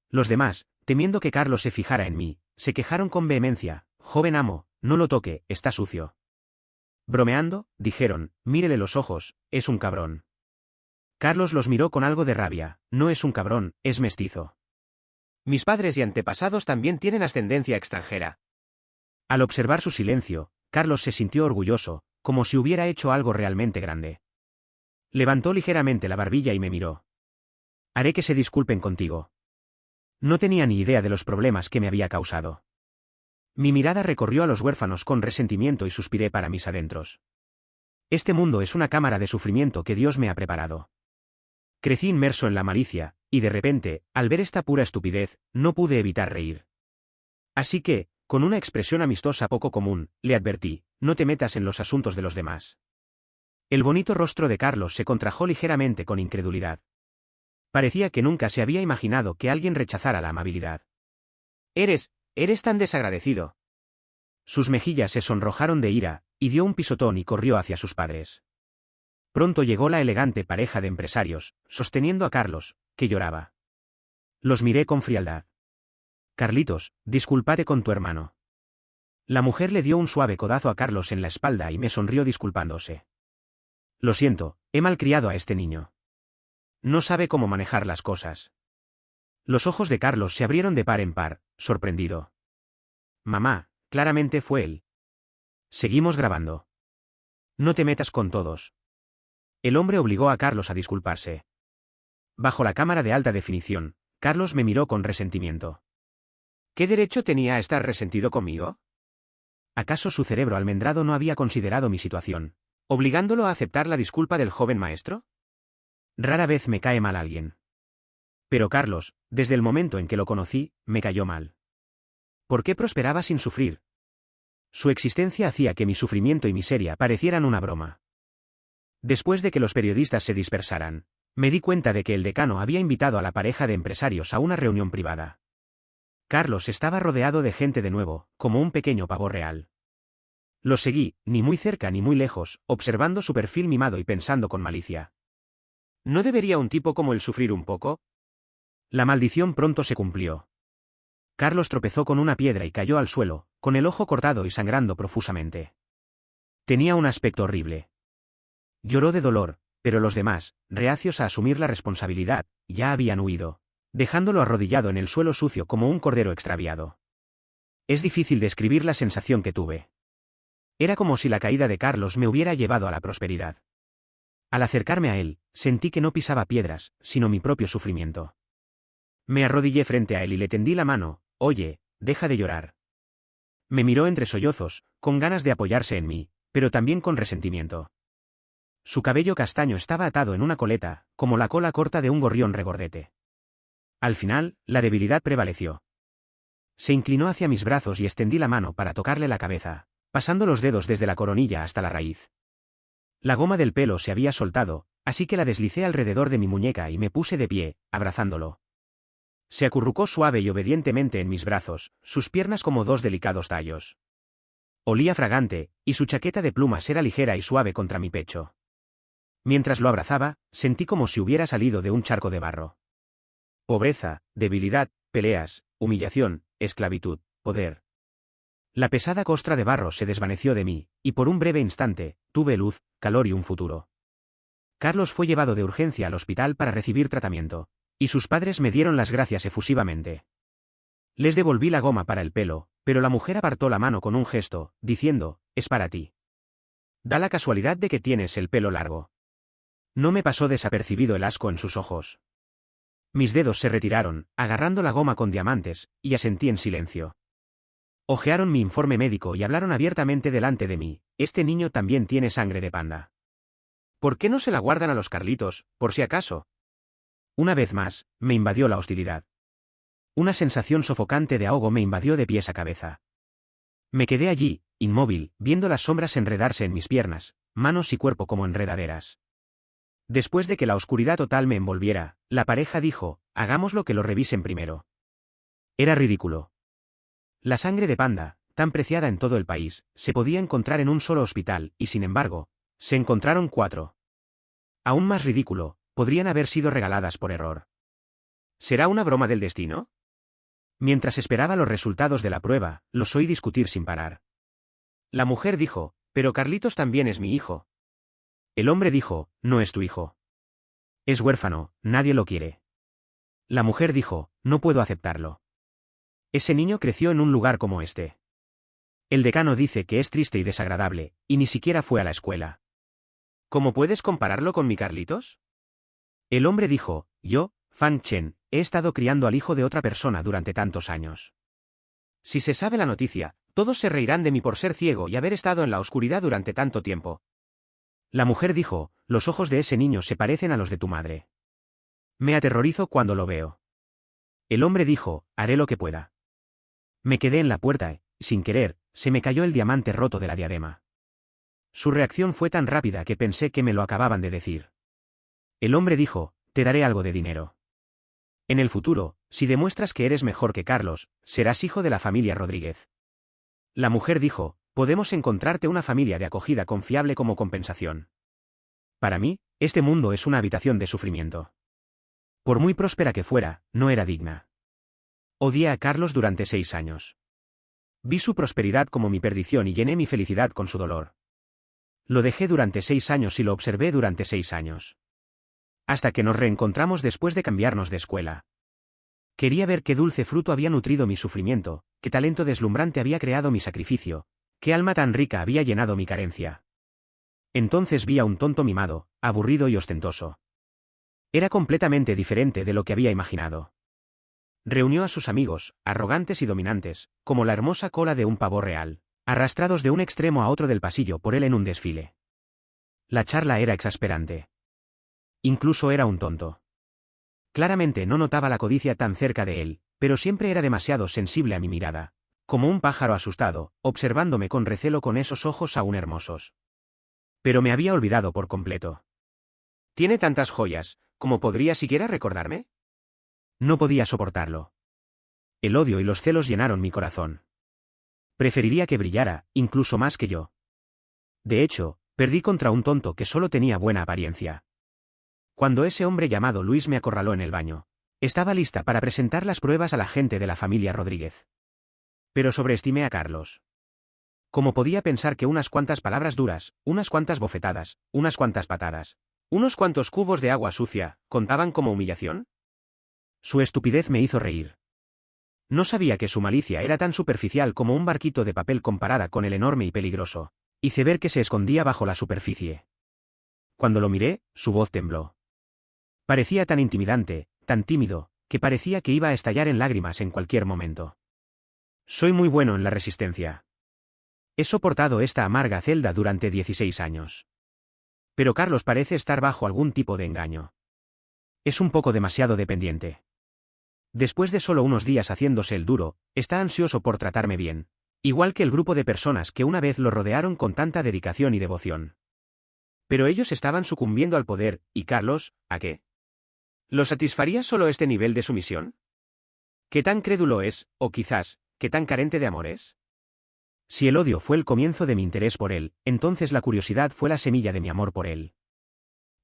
Los demás, temiendo que Carlos se fijara en mí, se quejaron con vehemencia: joven amo, no lo toque, está sucio. Bromeando, dijeron: mírele los ojos, es un cabrón. Carlos los miró con algo de rabia: no es un cabrón, es mestizo. Mis padres y antepasados también tienen ascendencia extranjera. Al observar su silencio, Carlos se sintió orgulloso, como si hubiera hecho algo realmente grande. Levantó ligeramente la barbilla y me miró. Haré que se disculpen contigo. No tenía ni idea de los problemas que me había causado. Mi mirada recorrió a los huérfanos con resentimiento y suspiré para mis adentros. Este mundo es una cámara de sufrimiento que Dios me ha preparado. Crecí inmerso en la malicia, y de repente, al ver esta pura estupidez, no pude evitar reír. Así que, con una expresión amistosa poco común, le advertí: no te metas en los asuntos de los demás. El bonito rostro de Carlos se contrajo ligeramente con incredulidad. Parecía que nunca se había imaginado que alguien rechazara la amabilidad. Eres tan desagradecido. Sus mejillas se sonrojaron de ira, y dio un pisotón y corrió hacia sus padres. Pronto llegó la elegante pareja de empresarios, sosteniendo a Carlos, que lloraba. Los miré con frialdad. Carlitos, discúlpate con tu hermano. La mujer le dio un suave codazo a Carlos en la espalda y me sonrió disculpándose. Lo siento, he malcriado a este niño. No sabe cómo manejar las cosas. Los ojos de Carlos se abrieron de par en par, sorprendido. Mamá, claramente fue él. Seguimos grabando. No te metas con todos. El hombre obligó a Carlos a disculparse. Bajo la cámara de alta definición, Carlos me miró con resentimiento. ¿Qué derecho tenía a estar resentido conmigo? ¿Acaso su cerebro almendrado no había considerado mi situación, obligándolo a aceptar la disculpa del joven maestro? Rara vez me cae mal alguien. Pero Carlos, desde el momento en que lo conocí, me cayó mal. ¿Por qué prosperaba sin sufrir? Su existencia hacía que mi sufrimiento y miseria parecieran una broma. Después de que los periodistas se dispersaran, me di cuenta de que el decano había invitado a la pareja de empresarios a una reunión privada. Carlos estaba rodeado de gente de nuevo, como un pequeño pavo real. Lo seguí, ni muy cerca ni muy lejos, observando su perfil mimado y pensando con malicia. ¿No debería un tipo como él sufrir un poco? La maldición pronto se cumplió. Carlos tropezó con una piedra y cayó al suelo, con el ojo cortado y sangrando profusamente. Tenía un aspecto horrible. Lloró de dolor, pero los demás, reacios a asumir la responsabilidad, ya habían huido, dejándolo arrodillado en el suelo sucio como un cordero extraviado. Es difícil describir la sensación que tuve. Era como si la caída de Carlos me hubiera llevado a la prosperidad. Al acercarme a él, sentí que no pisaba piedras, sino mi propio sufrimiento. Me arrodillé frente a él y le tendí la mano. Oye, deja de llorar. Me miró entre sollozos, con ganas de apoyarse en mí, pero también con resentimiento. Su cabello castaño estaba atado en una coleta, como la cola corta de un gorrión regordete. Al final, la debilidad prevaleció. Se inclinó hacia mis brazos y extendí la mano para tocarle la cabeza, pasando los dedos desde la coronilla hasta la raíz. La goma del pelo se había soltado, así que la deslicé alrededor de mi muñeca y me puse de pie, abrazándolo. Se acurrucó suave y obedientemente en mis brazos, sus piernas como dos delicados tallos. Olía fragante, y su chaqueta de plumas era ligera y suave contra mi pecho. Mientras lo abrazaba, sentí como si hubiera salido de un charco de barro. Pobreza, debilidad, peleas, humillación, esclavitud, poder. La pesada costra de barro se desvaneció de mí, y por un breve instante, tuve luz, calor y un futuro. Carlos fue llevado de urgencia al hospital para recibir tratamiento, y sus padres me dieron las gracias efusivamente. Les devolví la goma para el pelo, pero la mujer apartó la mano con un gesto, diciendo, «Es para ti». Da la casualidad de que tienes el pelo largo. No me pasó desapercibido el asco en sus ojos. Mis dedos se retiraron, agarrando la goma con diamantes, y asentí en silencio. Hojearon mi informe médico y hablaron abiertamente delante de mí. Este niño también tiene sangre de panda. ¿Por qué no se la guardan a los Carlitos, por si acaso? Una vez más, me invadió la hostilidad. Una sensación sofocante de ahogo me invadió de pies a cabeza. Me quedé allí, inmóvil, viendo las sombras enredarse en mis piernas, manos y cuerpo como enredaderas. Después de que la oscuridad total me envolviera, la pareja dijo, «Hagámoslo que lo revisen primero». Era ridículo. La sangre de panda, tan preciada en todo el país, se podía encontrar en un solo hospital, y sin embargo, se encontraron 4. Aún más ridículo, podrían haber sido regaladas por error. ¿Será una broma del destino? Mientras esperaba los resultados de la prueba, los oí discutir sin parar. La mujer dijo, «Pero Carlitos también es mi hijo». El hombre dijo, «No es tu hijo. Es huérfano, nadie lo quiere». La mujer dijo, «No puedo aceptarlo. Ese niño creció en un lugar como este. El decano dice que es triste y desagradable, y ni siquiera fue a la escuela. ¿Cómo puedes compararlo con mi Carlitos?» El hombre dijo, «Yo, Fan Chen, he estado criando al hijo de otra persona durante tantos años. Si se sabe la noticia, todos se reirán de mí por ser ciego y haber estado en la oscuridad durante tanto tiempo». La mujer dijo, «Los ojos de ese niño se parecen a los de tu madre. Me aterrorizo cuando lo veo». El hombre dijo, «Haré lo que pueda». Me quedé en la puerta y, sin querer, se me cayó el diamante roto de la diadema. Su reacción fue tan rápida que pensé que me lo acababan de decir. El hombre dijo, «Te daré algo de dinero. En el futuro, si demuestras que eres mejor que Carlos, serás hijo de la familia Rodríguez». La mujer dijo, «Podemos encontrarte una familia de acogida confiable como compensación». Para mí, este mundo es una habitación de sufrimiento. Por muy próspera que fuera, no era digna. Odié a Carlos durante 6 años. Vi su prosperidad como mi perdición y llené mi felicidad con su dolor. Lo dejé durante 6 años y lo observé durante 6 años. Hasta que nos reencontramos después de cambiarnos de escuela. Quería ver qué dulce fruto había nutrido mi sufrimiento, qué talento deslumbrante había creado mi sacrificio, qué alma tan rica había llenado mi carencia. Entonces vi a un tonto mimado, aburrido y ostentoso. Era completamente diferente de lo que había imaginado. Reunió a sus amigos, arrogantes y dominantes, como la hermosa cola de un pavo real, arrastrados de un extremo a otro del pasillo por él en un desfile. La charla era exasperante. Incluso era un tonto. Claramente no notaba la codicia tan cerca de él, pero siempre era demasiado sensible a mi mirada, como un pájaro asustado, observándome con recelo con esos ojos aún hermosos. Pero me había olvidado por completo. ¿Tiene tantas joyas, como podría siquiera recordarme? No podía soportarlo. El odio y los celos llenaron mi corazón. Preferiría que brillara, incluso más que yo. De hecho, perdí contra un tonto que solo tenía buena apariencia. Cuando ese hombre llamado Luis me acorraló en el baño, estaba lista para presentar las pruebas a la gente de la familia Rodríguez. Pero sobreestimé a Carlos. ¿Cómo podía pensar que unas cuantas palabras duras, unas cuantas bofetadas, unas cuantas patadas, unos cuantos cubos de agua sucia, contaban como humillación? Su estupidez me hizo reír. No sabía que su malicia era tan superficial como un barquito de papel comparada con el enorme y peligroso iceberg que se escondía bajo la superficie. Cuando lo miré, su voz tembló. Parecía tan intimidante, tan tímido, que parecía que iba a estallar en lágrimas en cualquier momento. Soy muy bueno en la resistencia. He soportado esta amarga celda durante 16 años. Pero Carlos parece estar bajo algún tipo de engaño. Es un poco demasiado dependiente. Después de solo unos días haciéndose el duro, está ansioso por tratarme bien, igual que el grupo de personas que una vez lo rodearon con tanta dedicación y devoción. Pero ellos estaban sucumbiendo al poder, ¿y Carlos, a qué? ¿Lo satisfaría solo este nivel de sumisión? ¿Qué tan crédulo es, o quizás, qué tan carente de amor es? Si el odio fue el comienzo de mi interés por él, entonces la curiosidad fue la semilla de mi amor por él.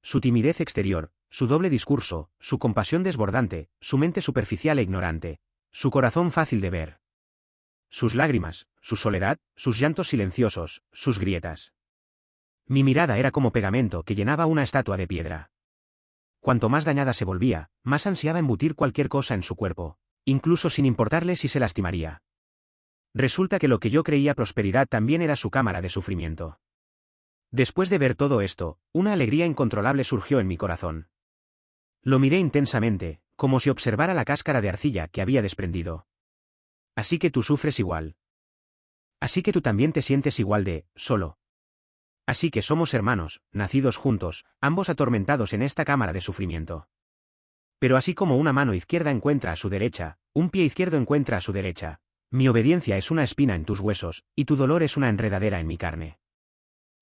Su timidez exterior, su doble discurso, su compasión desbordante, su mente superficial e ignorante, su corazón fácil de ver. Sus lágrimas, su soledad, sus llantos silenciosos, sus grietas. Mi mirada era como pegamento que llenaba una estatua de piedra. Cuanto más dañada se volvía, más ansiaba embutir cualquier cosa en su cuerpo, incluso sin importarle si se lastimaría. Resulta que lo que yo creía prosperidad también era su cámara de sufrimiento. Después de ver todo esto, una alegría incontrolable surgió en mi corazón. Lo miré intensamente, como si observara la cáscara de arcilla que había desprendido. Así que tú sufres igual. Así que tú también te sientes igual de solo. Así que somos hermanos, nacidos juntos, ambos atormentados en esta cámara de sufrimiento. Pero así como una mano izquierda encuentra a su derecha, un pie izquierdo encuentra a su derecha, mi obediencia es una espina en tus huesos, y tu dolor es una enredadera en mi carne.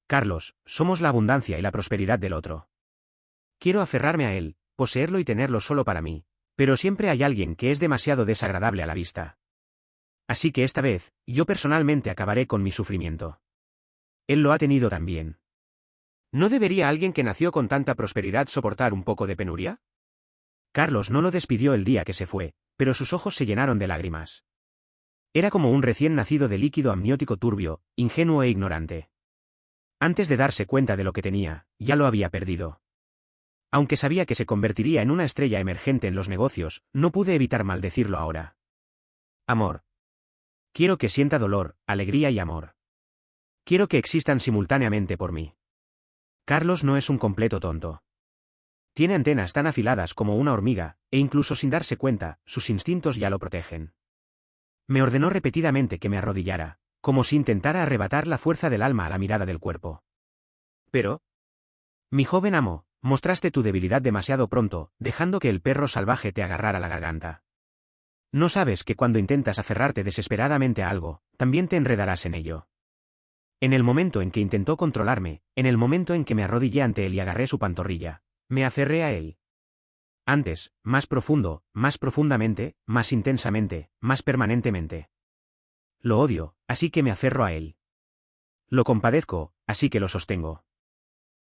Carlos, somos la abundancia y la prosperidad del otro. Quiero aferrarme a él, poseerlo y tenerlo solo para mí, pero siempre hay alguien que es demasiado desagradable a la vista. Así que esta vez, yo personalmente acabaré con mi sufrimiento. Él lo ha tenido también. ¿No debería alguien que nació con tanta prosperidad soportar un poco de penuria? Carlos no lo despidió el día que se fue, pero sus ojos se llenaron de lágrimas. Era como un recién nacido de líquido amniótico turbio, ingenuo e ignorante. Antes de darse cuenta de lo que tenía, ya lo había perdido. Aunque sabía que se convertiría en una estrella emergente en los negocios, no pude evitar maldecirlo ahora. Amor. Quiero que sienta dolor, alegría y amor. Quiero que existan simultáneamente por mí. Carlos no es un completo tonto. Tiene antenas tan afiladas como una hormiga, e incluso sin darse cuenta, sus instintos ya lo protegen. Me ordenó repetidamente que me arrodillara, como si intentara arrebatar la fuerza del alma a la mirada del cuerpo. Pero, mi joven amo, mostraste tu debilidad demasiado pronto, dejando que el perro salvaje te agarrara la garganta. No sabes que cuando intentas aferrarte desesperadamente a algo, también te enredarás en ello. En el momento en que intentó controlarme, en el momento en que me arrodillé ante él y agarré su pantorrilla, me aferré a él. Antes, más profundo, más profundamente, más intensamente, más permanentemente. Lo odio, así que me aferro a él. Lo compadezco, así que lo sostengo.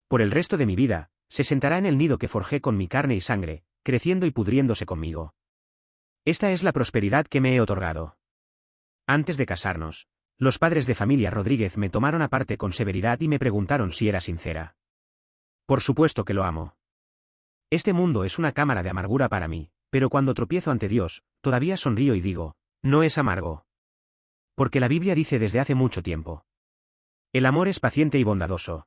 Por el resto de mi vida, se sentará en el nido que forjé con mi carne y sangre, creciendo y pudriéndose conmigo. Esta es la prosperidad que me he otorgado. Antes de casarnos, los padres de familia Rodríguez me tomaron aparte con severidad y me preguntaron si era sincera. Por supuesto que lo amo. Este mundo es una cámara de amargura para mí, pero cuando tropiezo ante Dios, todavía sonrío y digo, no es amargo. Porque la Biblia dice desde hace mucho tiempo. El amor es paciente y bondadoso.